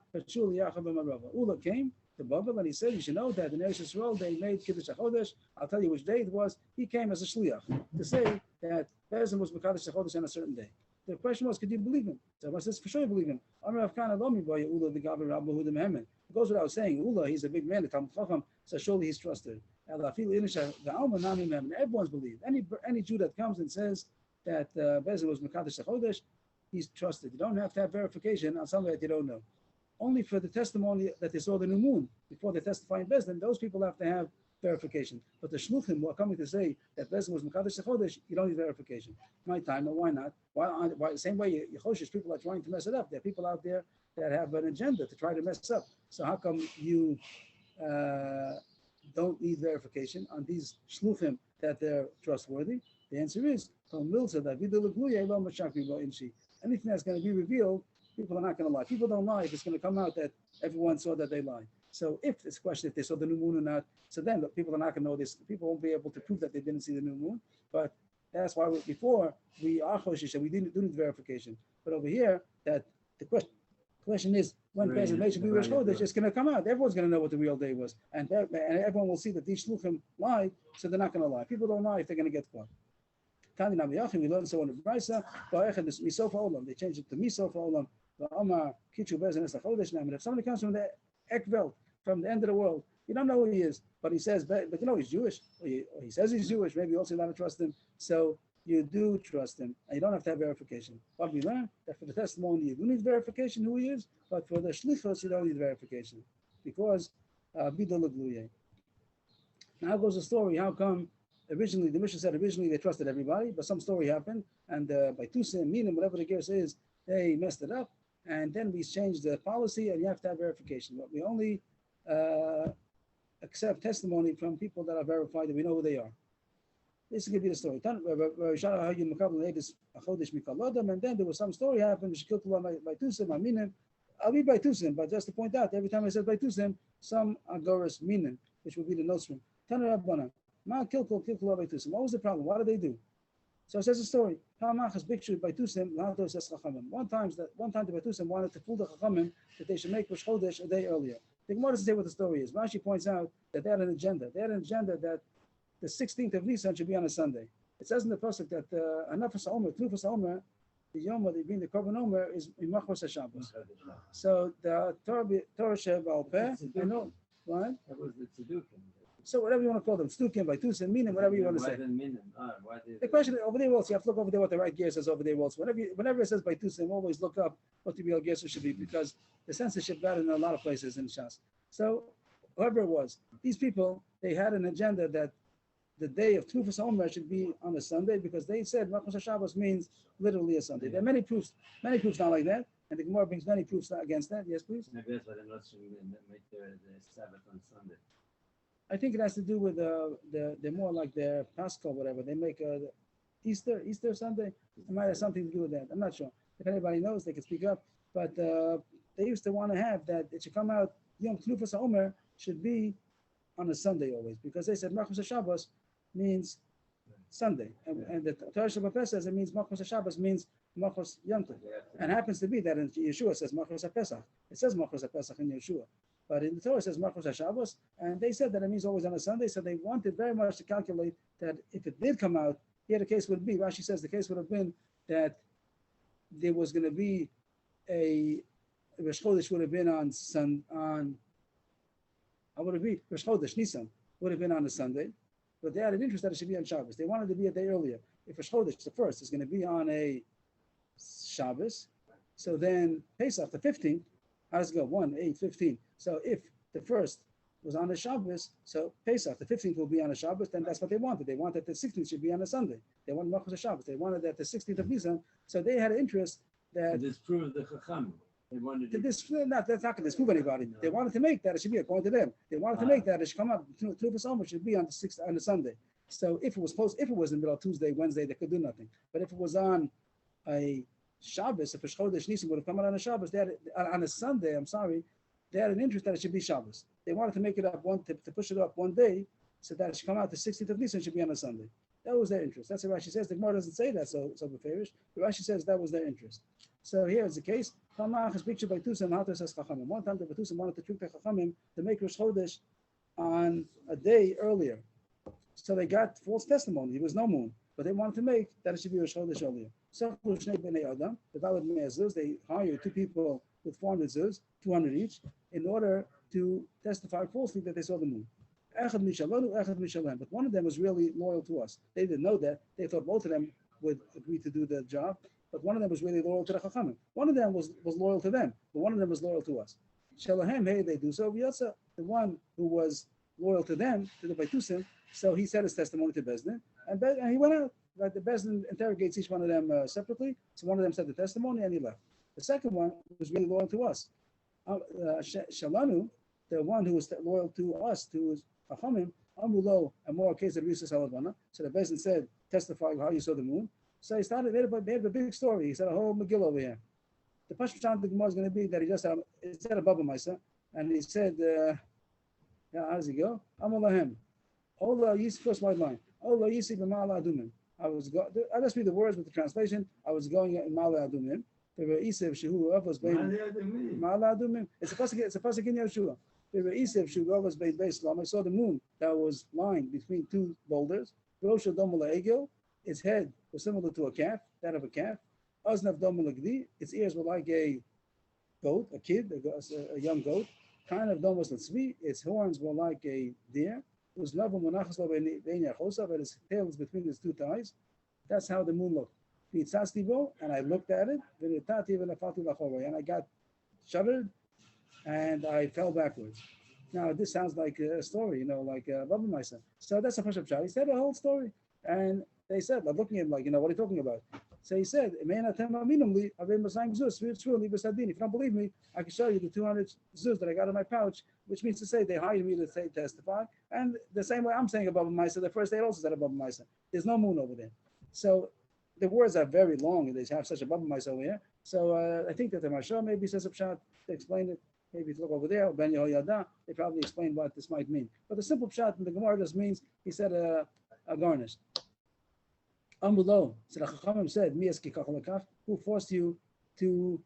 came to Babel and he said, you should know that in Eretz Yisrael they made Kiddush HaChodesh. I'll tell you which day it was. He came as a shliach to say that Bezin was Mekadosh HaChodesh on a certain day. The question was, could you believe him? So I says, for sure you believe him. It goes without saying, Ula, he's a big man, the Talmid Chacham, so surely he's trusted. Everyone's believed. Any Jew that comes and says that Bezin was Mekadosh HaChodesh, he's trusted. You don't have to have verification on something that you don't know. Only for the testimony that they saw the new moon before they testify in Bezdin, those people have to have verification. But the shluchim who are coming to say that Bezdin was Mekadosh HaChodesh, you don't need verification. My time, or why not? Why the same way Yechoshish people are trying to mess it up. There are people out there that have an agenda to try to mess up. So how come you don't need verification on these shluchim that they're trustworthy? The answer is anything that's going to be revealed, people are not going to lie. People don't lie if it's going to come out that everyone saw that they lied. So if it's a question if they saw the new moon or not, so then the people are not going to know this. People won't be able to prove that they didn't see the new moon. But that's why before we are choshish, we didn't do the verification. But over here, that the question is when Pesach Meisha be Rosh Chodesh, it's going to come out. Everyone's going to know what the real day was, and everyone will see that these shluchim lied, so they're not going to lie. People don't lie if they're going to get caught. Tani Nam Yachim, we learned so in the Brisa. Misofa Olam, they changed it to Misofa Olam. Omar Kichu Bezen Es Chodesh Nam. And if somebody comes from the Ekveld, from the end of the world, you don't know who he is, but he says, but you know he's Jewish. Or he says he's Jewish. Maybe you also don't trust him. So you do trust him, and you don't have to have verification. But we learned that for the testimony, you do need verification who he is, but for the shlichus, you don't need verification because bidul gluye. Now goes the story. How come originally the Mishnah said they trusted everybody, but some story happened, and by Tusim, Minim, whatever the gear is, they messed it up, and then we changed the policy, and you have to have verification. But we only accept testimony from people that are verified that we know who they are. This is going to be the story. And then there was some story happened. I'll be by Tusim, but just to point out, every time I said by Tusim, some agoras minin, which would be the notes from What was the problem? What did they do? So it says a story. One time the Batusim wanted to fool the Chachamim that they should make Rosh Chodesh a day earlier. The Gemara doesn't say what the story is. Rashi points out that they had an agenda. They had an agenda that the 16th of Nisan should be on a Sunday. It says in the pasuk that Anafas Omer, Tlufas Omer, the Yom of being the Korban Omer is in Machos HaShabbos. So the Torah Sheba'al Peh, I know, right? That was the Tzedukim. So whatever you want to call them, Stukim, Baitusim, Minim, whatever you want to say. The question is, over there also, you have to look over there what the right gear says over there also. Whenever it says Baitusim, always look up what the real gear should be, because the censorship got in a lot of places in Shas. So whoever it was, these people, they had an agenda that the day of Trufas Omer should be on a Sunday, because they said Machos HaShabbos means literally a Sunday. There are many proofs not like that, and the Gemara brings many proofs against that. Yes, please? Maybe that's why they're not make the Sabbath on Sunday. I think it has to do with they're more like their Pascha, whatever. They make Easter Sunday. It might have something to do with that. I'm not sure. If anybody knows, they can speak up. But they used to want to have that it should come out, Yom Tlufas Omer should be on a Sunday always, because they said Machos HaShabbos means Sunday. And the Torah Shabbat says it means Machos HaShabbos means Machos Yom Tov. And happens to be that in Yeshua says Machos HaPesach. It says Machos HaPesach in Yeshua. But in the Torah it says Machos HaShabbos, and they said that it means always on a Sunday, so they wanted very much to calculate that if it did come out, here the case would be, Rashi says the case would have been that there was going to be a Rosh Chodesh would have been on how would it be? Rosh Chodesh, Nisan, would have been on a Sunday, but they had an interest that it should be on Shabbos. They wanted to be a day earlier. If Rosh Chodesh, the first, is going to be on a Shabbos, so then Pesach, the 15th, how does it go? 1, 8, 15. So if the first was on a Shabbos, so Pesach, the 15th will be on a Shabbos, then that's what they wanted. They wanted that the 16th should be on a Sunday. They wanted Machos HaShabbos. They wanted that the 16th of Nisan. So they had an interest that... And this proves the Chacham. They wanted to... That's not going to disprove anybody. No. They wanted to make that it should be according to them. They wanted to make that it should come up. Tlufas Omer should be on the 6th, on a Sunday. So if it was in the middle of Tuesday, Wednesday, they could do nothing. But if it was on a Shabbos, if a Chodesh Nisan would have come out on a Shabbos, they had on a Sunday, they had an interest that it should be Shabbos. They wanted to make it up to push it up one day, so that it should come out the 16th of Nisan should be on a Sunday. That was their interest. That's what Rashi says. The Gemara doesn't say that so beferish. But Rashi says that was their interest. So here is the case. One time the Batusim wanted to trick the Chachamim to make Rosh Chodesh on a day earlier. So they got false testimony. There was no moon. But they wanted to make that it should be Rosh Chodesh earlier. So they hired two people with 400 zuz, 200 each, in order to testify falsely that they saw the moon. But one of them was really loyal to us. They didn't know that. They thought both of them would agree to do the job, but one of them was really loyal to the Chachamim. One of them was loyal to them, but one of them was loyal to us. Shalahem, hey, they do so. The one who was loyal to them, to the Baitusim, so he said his testimony to Bezdin, and he went out. Right, the Bezdin interrogates each one of them separately. So one of them said the testimony, and he left. The second one was really loyal to us. Shalanu, the one who was loyal to us, to Chachamim, Amulo, and more case of Risa Salavana. So the Bezdin said, testify how you saw the moon. So he started, they had a big story. He said a whole Megillah over here. The Pashut Pshat the Gemara is going to be that he just said a Baba Maisa, and he said, yeah, how does he go? Amalahem. Ola Yis, first white line. Ola Yisi b'Ma'ala Adumim. I just read the words with the translation. I was going in Ma'ala Adumim. There were Isav Shehu was being Ma'ala Adumim. It's a pasuk in Yeshua. There were Isav Shehu was being Beislam. I saw the moon that was lying between two boulders. Rosh Domala Egel. Its head was similar to a calf, that of a calf. Aznav Domala Gdi. Its ears were like a goat, a kid, a young goat. Kind of Domas Latzvi. Its horns were like a deer. It was Lavam Monachas Lav and its tail was between its two thighs. That's how the moon looked. And I looked at it, and I got shuddered and I fell backwards. Now this sounds like a story, like Baba Maisa. So that's a Pashut Pshat. He said a whole story. And they said, I'm looking at him like, what are you talking about? So he said, if you don't believe me, I can show you the 200 zuz that I got in my pouch, which means to say they hired me to testify. And the same way I'm saying about Maisa, the first day also said about Maisa. There's no moon over there. So the words are very long, and they have such a Baba Maisa over here. So I think that the Mashal maybe says a pshat to explain it. Maybe if you look over there, Ben Yehoyada, they probably explain what this might mean. But the simple pshat in the Gemara just means he said a garnish. Amulo, so the Chachamim said, who forced you to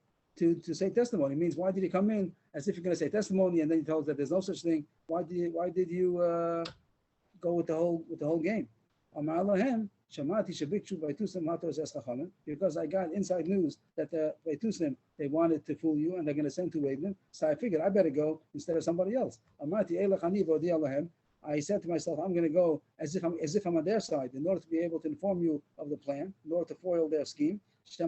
say testimony? It means why did you come in as if you're going to say testimony and then you told us that there's no such thing? Why did you go with the whole game? Because I got inside news that the Vaitusim, they wanted to fool you and they're going to send to Abram. So I figured I better go instead of somebody else. I said to myself, I'm going to go as if I'm on their side in order to be able to inform you of the plan, in order to foil their scheme. Because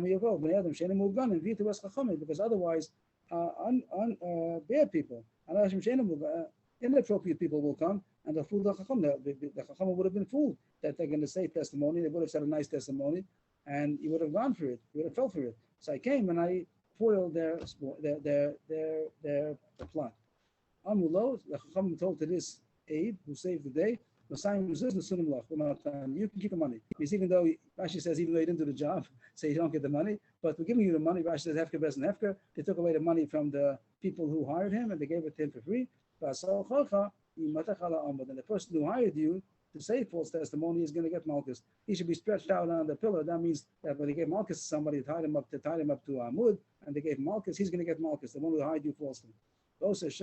otherwise, bad people, inappropriate people will come and they'll fool the Chacham. The Chacham would have been fooled that they're going to say testimony. They would have said a nice testimony, and you would have gone for it. You would have fell for it. So I came and I foiled their plot. Amulo, the Chacham told to this aide who saved the day, you can keep the money. Because even though Rashi says even though you didn't do the job, say you don't get the money, but we're giving you the money. Rashi says Hefker Bes and Hefker. They took away the money from the people who hired him and they gave it to him for free. And the person who hired you to say false testimony is going to get Malchus. He should be stretched out on the pillar. That means that when they gave Malchus to somebody, tied him up to Amud, and they gave Malchus, he's going to get Malchus, the one who hired you falsely. When that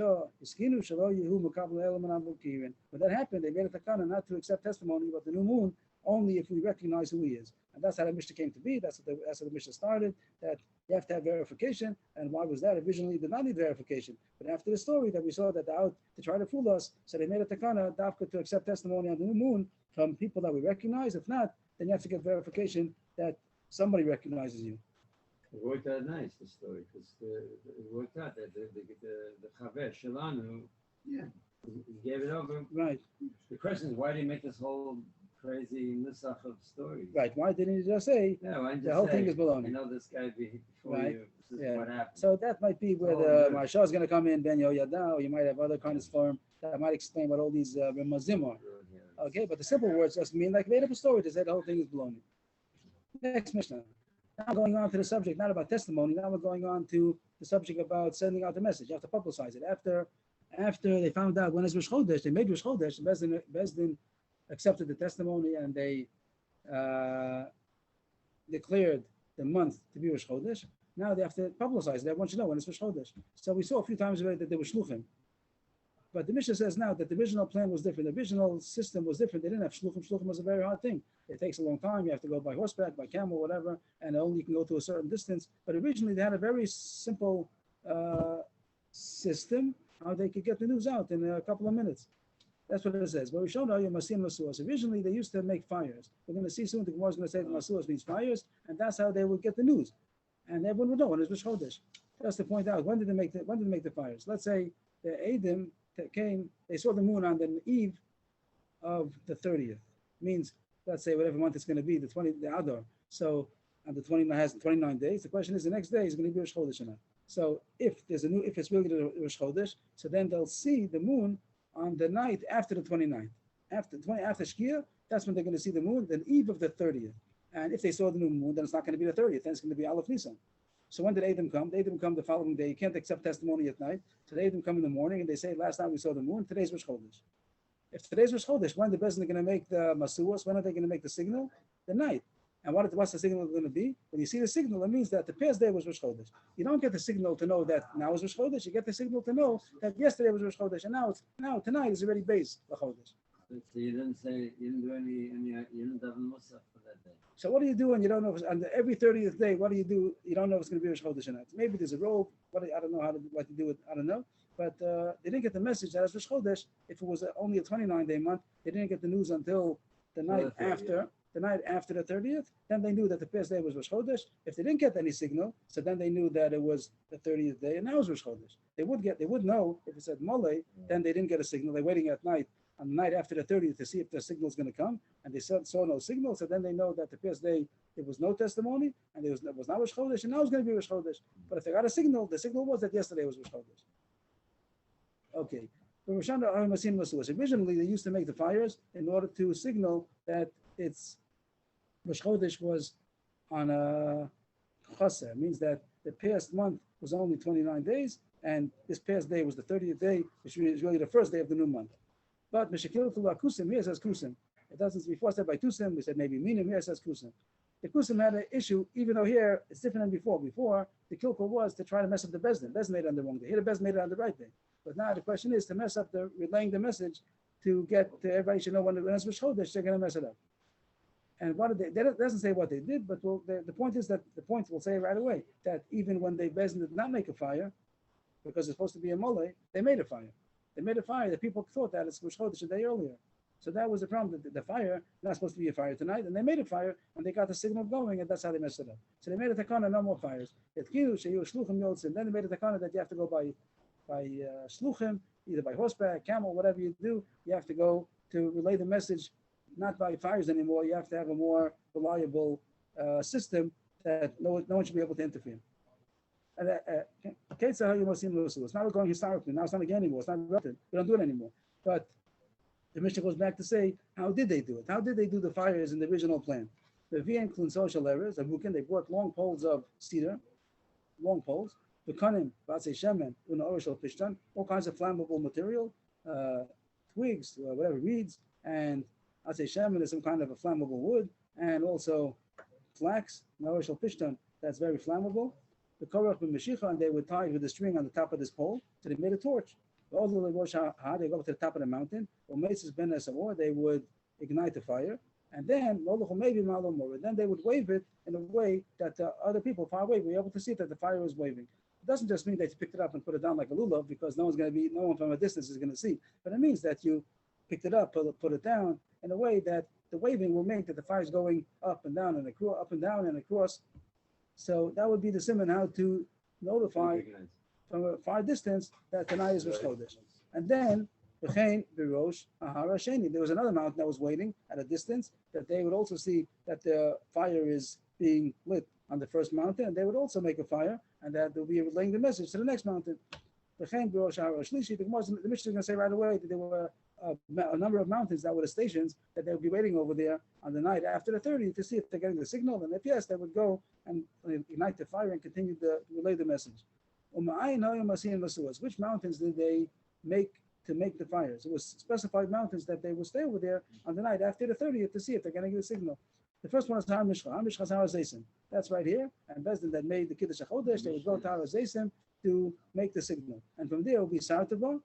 happened, they made a takana not to accept testimony about the new moon, only if we recognize who he is. And that's how the Mishnah came to be. That's how the Mishnah started, that you have to have verification. And why was that? Originally, they did not need verification. But after the story that we saw that they're out to try to fool us, so they made a takana, dafka, to accept testimony on the new moon from people that we recognize. If not, then you have to get verification that somebody recognizes you. It worked out nice, the story, because it worked out that the Chaver Shalanu, he gave it over. Right. The question is, why did he make this whole crazy nusach of stories? Right. Why didn't he just say the whole thing is baloney? I know this guy before right. you. This is what happened. So that might be where the Maharsha is going to come in, Ben Yehoyada, or you might have other kinds of form that might explain what all these remazim are. Okay, but the simple words just mean like made up a story to say the whole thing is baloney. Next Mishnah. Now going on to the subject, not about testimony. Now we're going on to the subject about sending out the message. You have to publicize it. After they found out when it's Rosh Chodesh, they made Rosh Chodesh. Bezdin accepted the testimony and they declared the month to be Rosh Chodesh. Now they have to publicize it. Everyone should know when it's Rosh Chodesh. So we saw a few times already that they were shluchim. But the Mishnah says now that the original plan was different. The original system was different. They didn't have shluchim. Shluchim was a very hard thing. It takes a long time. You have to go by horseback, by camel, whatever, and only you can go to a certain distance. But originally they had a very simple system how they could get the news out in a couple of minutes. That's what it says. But we showed you masim masuas. Originally they used to make fires. We're going to see soon. The Gemara is going to say that masuas means fires, and that's how they would get the news, and everyone would know when it was Rosh Chodesh. Just to point out when did they make the fires? Let's say the Eidim came. They saw the moon on the eve of the 30th. Means let's say whatever month it's going to be, the Adar. So and the 29 has 29 days. The question is the next day is going to be Rosh Chodesh or not. So if it's really the Rosh Chodesh, so then they'll see the moon on the night after the 29th. After Shkia, that's when they're going to see the moon, the eve of the 30th. And if they saw the new moon, then it's not going to be the 30th, then it's going to be Aleph Nisan. So when did Adam come? The Adam come the following day. You can't accept testimony at night. So the Adam come in the morning and they say, last night we saw the moon. Today's Rosh Chodesh. If today's Rosh Chodesh, when the Bezdin going to make the Masuas? When are they going to make the signal? The night. And what's the signal going to be? When you see the signal, it means that the past day was Rosh Chodesh. You don't get the signal to know that now is Rosh Chodesh. You get the signal to know that yesterday was Rosh Chodesh, and now tonight is already base Chodesh. So you didn't do any, you didn't have Musaf for that day. So what do you do when you don't know? If it's, on every 30th day, what do? You don't know if it's going to be Rosh Chodesh or not. Maybe there's a robe. I don't know what to do with. I don't know. But they didn't get the message that it's Rosh Chodesh. If it was only a 29-day month, they didn't get the news until the night after. The night after the 30th, then they knew that the past day was Rosh Chodesh. If they didn't get any signal, so then they knew that it was the 30th day, and now it's Rosh Chodesh. They would know if it said Moleh, then they didn't get a signal. They're waiting at night, on the night after the 30th, to see if the signal is going to come, and they saw no signal, so then they know that the past day there was no testimony, and it was not Rosh Chodesh, and now it's going to be Rosh Chodesh. But if they got a signal, the signal was that yesterday was Rosh Chodesh. Okay. Originally, they used to make the fires in order to signal that it's Rosh Chodesh was on a chaser. It means that the past month was only 29 days, and this past day was the 30th day, which is really the first day of the new month. But Meshakil Tula Kusim, here says Kusim. It doesn't, before said by Tusim, we said maybe Minim, here says Kusim. The Kusim had an issue, even though here it's different than before. Before, the Kilkul was to try to mess up the Bezdin. Bezdin made it on the wrong day. Here the Bezdin made it on the right day. But now the question is to mess up relaying the message to get to everybody should know when it's Rosh Chodesh, they're going to mess it up. And what did they doesn't say what they did, but the point is that the point will say right away that even when they Bezdin did not make a fire, because it's supposed to be a Moleh, they made a fire. They made a fire. The people thought that it's Rosh Chodesh a day earlier. So that was the problem. The fire, not supposed to be a fire tonight, and they made a fire, and they got the signal going, and that's how they messed it up. So they made a takana, no more fires. Then they made a takana that you have to go by shluchim, either by horseback, camel, whatever you do, you have to go to relay the message, not by fires anymore. You have to have a more reliable system that no one should be able to interfere. And it's not going historically. Now it's not again anymore. It's not relative. We don't do it anymore. But the Mishnah goes back to say, how did they do it? How did they do the fires in the original plan? The V include social errors. They brought long poles of cedar, long poles. The kanim, batzei shemen, unaorishal pishtan, all kinds of flammable material, twigs, whatever, reeds, and batzei shemen is some kind of a flammable wood, and also flax, unaorishal pishtan, that's very flammable. The korach b'meshicha, and they would tie it with a string on the top of this pole, so they made a torch. They go up to the top of the mountain, or they would ignite the fire, and then they would wave it in a way that the other people far away were able to see that the fire was waving. It doesn't just mean that you picked it up and put it down like a lulav, because no one from a distance is going to see, but it means that you picked it up, put it down in a way that the waving will make that the fire is going up and down and across, up and down and across. So that would be the simon how to notify from a far distance that tonight is Rosh Chodesh. And then there was another mountain that was waiting at a distance that they would also see that the fire is being lit on the first mountain, and they would also make a fire, and that they'll be relaying the message to the next mountain. The Mishnah is going to say right away that there were a number of mountains that were the stations that they would be waiting over there on the night after the 30th to see if they're getting the signal, and if yes, they would go and ignite the fire and continue to relay the message. Which mountains did they make to make the fires? It was specified mountains that they would stay over there on the night after the 30th to see if they're getting the signal. The first one is Har Mishcha. Har Mishcha is Har Zaysim. That's right here. And Bezdin that made the Kiddush HaChodesh, they would go to Har Zaysim to make the signal. And from there it will be Sartava.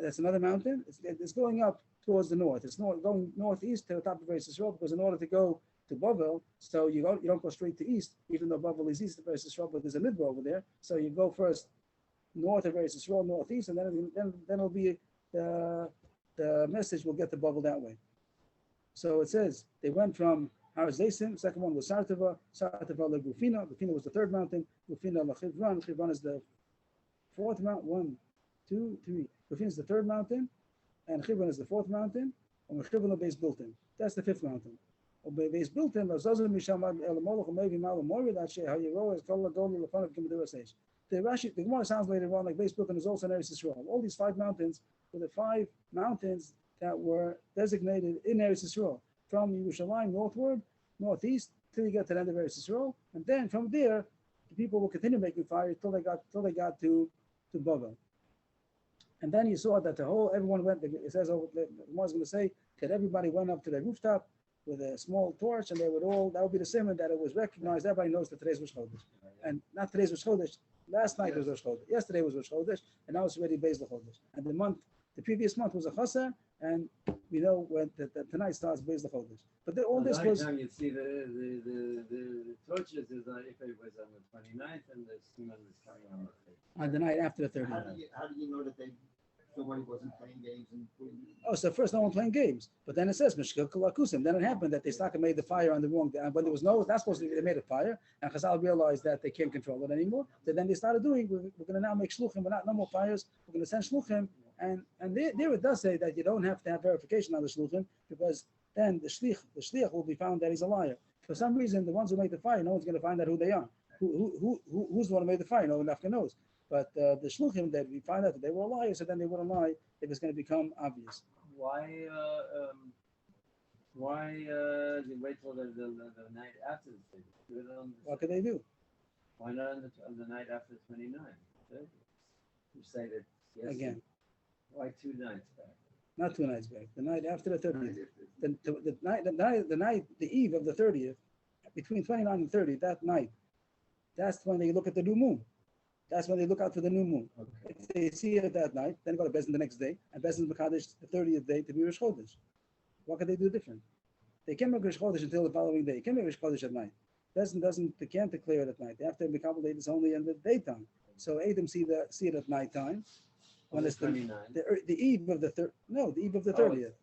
That's another mountain. It's going up towards the north. It's going northeast to the top of Eretz Yisrael, because in order to go to Bavel, so you don't go straight to east, even though Bavel is east of Eretz Yisrael, but there's a midbar over there. So you go first north of Eretz Yisrael, northeast, and then it'll be the message will get to Bavel that way. So it says they went from Har Zaysim. Second one was Sartava. Sartava le Gufina. Gufina was the third mountain. Gufina le Chivron. Chivron is the fourth mountain. 1, 2, 3. Gufina is the third mountain, and Chivron is the fourth mountain. And Chivron is built in. That's the fifth mountain. Base built in. The Rashi, the Gemara sounds later on like base built in is also in Eretz Yisrael. All these 5 mountains were the 5 mountains that were designated in Eretz Yisrael, from Yerushalayim northward, northeast, till you get to the end of Eretz Yisrael, and then from there, people will continue making fire till they got to Babel. And then you saw that everyone went. It says over the Gemara going to say that everybody went up to the rooftop with a small torch, and that would be the simon that it was recognized. Everybody knows that today's Rosh Chodesh, and not today's Rosh Chodesh. Last night was Rosh Chodesh. Yesterday was Rosh Chodesh, and now it's already Beis Chodesh. And the previous month was a Chaser, and we know when tonight starts Beis Chodesh. But all this was. Time you see the torches is if it was on the 29th, and the simon is coming on the night after the 30th. How do you know that somebody wasn't playing games and putting? Oh, so first no one playing games, but then it says Mishkil Kalakusim. Then it happened that they started made the fire on the wrong day. When there was not supposed to be, they made a fire, and Chazal realized that they can't control it anymore. So then they started doing. We're going to now make shluchim, but no more fires. We're going to send shluchim, and there it does say that you don't have to have verification on the shluchim, because then the shliach will be found that he's a liar. For some reason, the ones who made the fire, no one's going to find out who they are. Who's the one who made the fire? No one knows. But the shluchim that we find out that they were liars, so then they wouldn't lie if it's going to become obvious. Why they wait till the night after the thing? What could they do? Why not on the night after the 29th? You say that yes. Again. Why 2 nights back? Not 2 nights back. The night after the 30th. The eve of the 30th, between 29 and 30, that night, that's when they look at the new moon. That's when they look out for the new moon. Okay. If they see it that night, then go to Bezdin the next day, and Bezdin Mekadesh the 30th day to be Rosh Chodesh. What could they do different? They can't make Rosh Chodesh until the following day. They can't make Rosh Chodesh at night. Bezdin they can't declare it at night. They have to become late. It's only in the daytime. So Adam see it at nighttime. When it's the eve of the the eve of the 30th.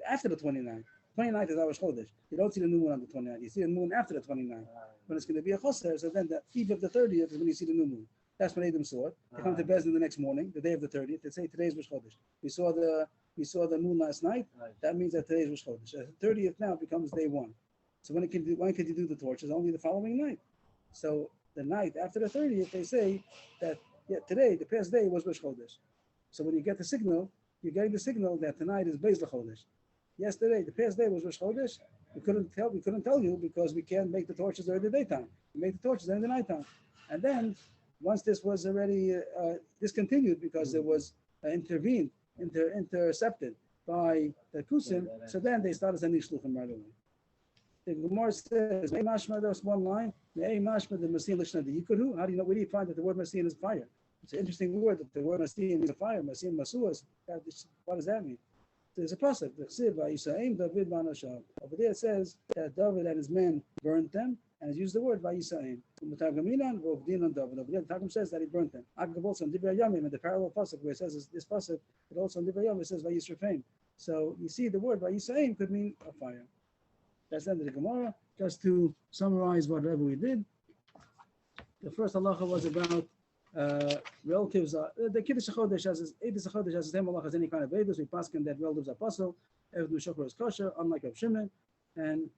After the 29th. 29th is Rosh Chodesh. You don't see the new moon on the 29th. You see the moon after the 29th. When it's going to be a choser, so then the eve of the 30th is when you see the new moon. That's when Adam saw it. They come to Bezdin the next morning, the day of the 30th. They say today's Rosh Chodesh. We saw the moon last night. That means that today's Rosh Chodesh. The 30th now becomes day 1. So when could you do the torches? Only the following night. So the night after the 30th, they say that today, the past day was Rosh Chodesh. So when you get the signal, you're getting the signal that tonight is Beis Chodesh. Yesterday, the past day was Rosh Chodesh. We couldn't tell you because we can't make the torches during the daytime. We make the torches during the nighttime. And once this was already discontinued because it was intercepted by the Kusim, so then they started sending shluchim right away. The Gemara says, there's one line, how do you know, where do you find that the word Masian is fire? It's an interesting word that the word Masian is a fire. Masian Masuas, what does that mean? There's a pasuk, over there it says that David and his men burnt them, and it's used the word Vayisaim. Over there the Targum says that he burnt them. Also in Divrei Yamim, in the parallel pasuk where it says this pasuk, but also in Divrei Yamim it says Vayisrafim. So you see the word Vayisaim could mean a fire. That's the end of the Gemara. Just to summarize whatever we did, the first halacha was about relatives. The Kiddush HaChodesh has Eidus HaChodesh has the same halacha as any kind of Eidus. We paskin that relatives are possible. Every Shokar is kosher, unlike Rav Shimon, and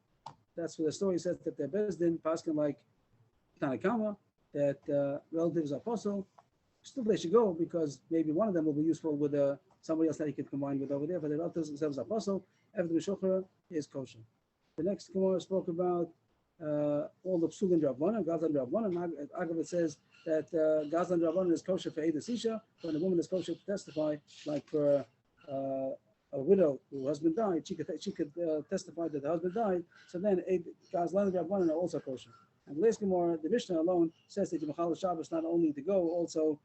that's what the story says that the Bezdin paskin like Tanakama that relatives are possible. Still, they should go because maybe one of them will be useful with somebody else that he could combine with over there. But the relatives themselves are possible. Every Shokar is kosher. The next Gemara spoke about all the Psulim Rabbanan, Gazlan Rabbanan. Agav, it says that Gazlan Rabbanan is kosher for Eidus Isha, when a woman is kosher to testify, like for a widow whose husband died, she could testify that the husband died, so then Gazlan Rabbanan are also kosher. And the last Gemara, the Mishnah alone says that you Mechal Shabbos not only to go, also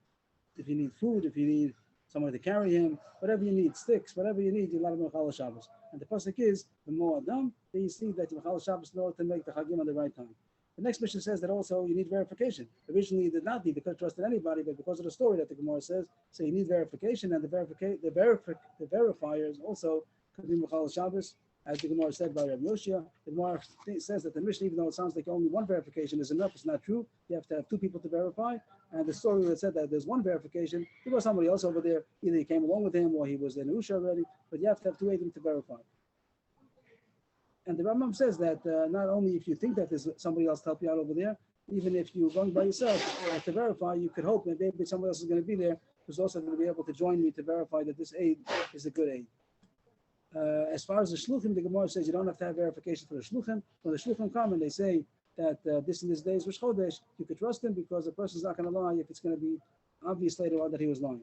if you need food, if you need someone to carry him, whatever you need, sticks, whatever you need, you allow Mechal Shabbos. And the pasuk is the more Adam, then you see that you Mechal Shabbos in order to make the Chagim on the right time. The next mission says that also you need verification. Originally, you did not need, because trusted anybody, but because of the story that the Gemara says, so you need verification, and the verifiers also could be Mechal Shabbos, as the Gemara said by Rav Yoshia. The Gemara says that the mission, even though it sounds like only one verification is enough, it's not true. You have to have 2 people to verify. And the story that said that there's one verification, there was somebody else over there. Either he came along with him or he was in Usha already, but you have to have 2 agents to verify. And the Rambam says that not only if you think that there's somebody else to help you out over there, even if you're going by yourself to verify, you could hope that maybe somebody else is going to be there who's also going to be able to join me to verify that this aid is a good aid. As far as the shluchim, the Gemara says you don't have to have verification for the shluchim. When the shluchim come and they say that this in this day is Rosh Chodesh, you could trust him because the person's not going to lie if it's going to be obvious later on that he was lying.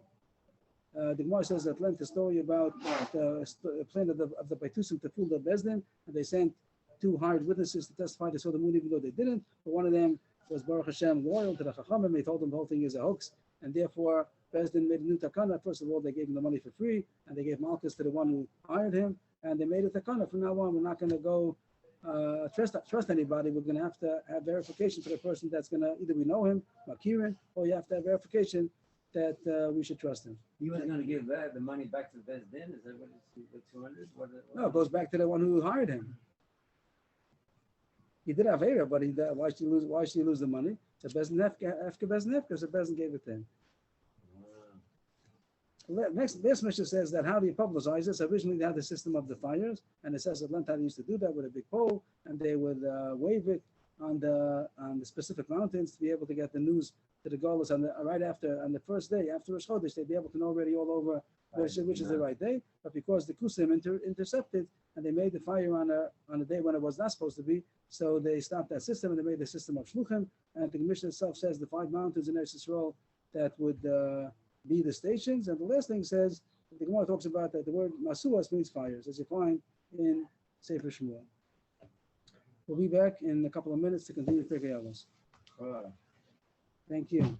The Gemara says that length the story about the plan of the Baitusim to fool the Bezdin, and they sent 2 hired witnesses to testify they saw the moon even though they didn't. But one of them was Baruch Hashem loyal to the Chachamim. They told him the whole thing is a hoax, and therefore Bezdin made a new takana. First of all, they gave him the money for free, and they gave Malchus to the one who hired him, and they made a takana. From now on, we're not going to go trust anybody. We're going to have verification for the person that's going to either we know him, Makirin, or you have to have verification that we should trust him. He was going to give the money back to the Beis Din. Is that what it's the 200? No, it goes back to the one who hired him. He did have Avera, but why should he lose the money? So Bezdin after Bezdin because the Bezdin gave it to him. This Mishnah says that how do you publicize this? Originally they had the system of the fires, and it says that Lentani used to do that with a big pole, and they would wave it on the specific mountains to be able to get the news to the Golos on the first day after Rosh Chodesh. They'd be able to know already all over which is the right day. But because the Kusim intercepted and they made the fire on a day when it was not supposed to be, so they stopped that system and they made the system of Shluchim. And the Mishnah itself says the 5 mountains in Eretz Yisrael that would be the stations. And the last thing says, the Gemara talks about that the word Masuas means fires, as you find in Sefer Shmuel. We'll be back in a couple of minutes to continue Pirkei Avos. Thank you.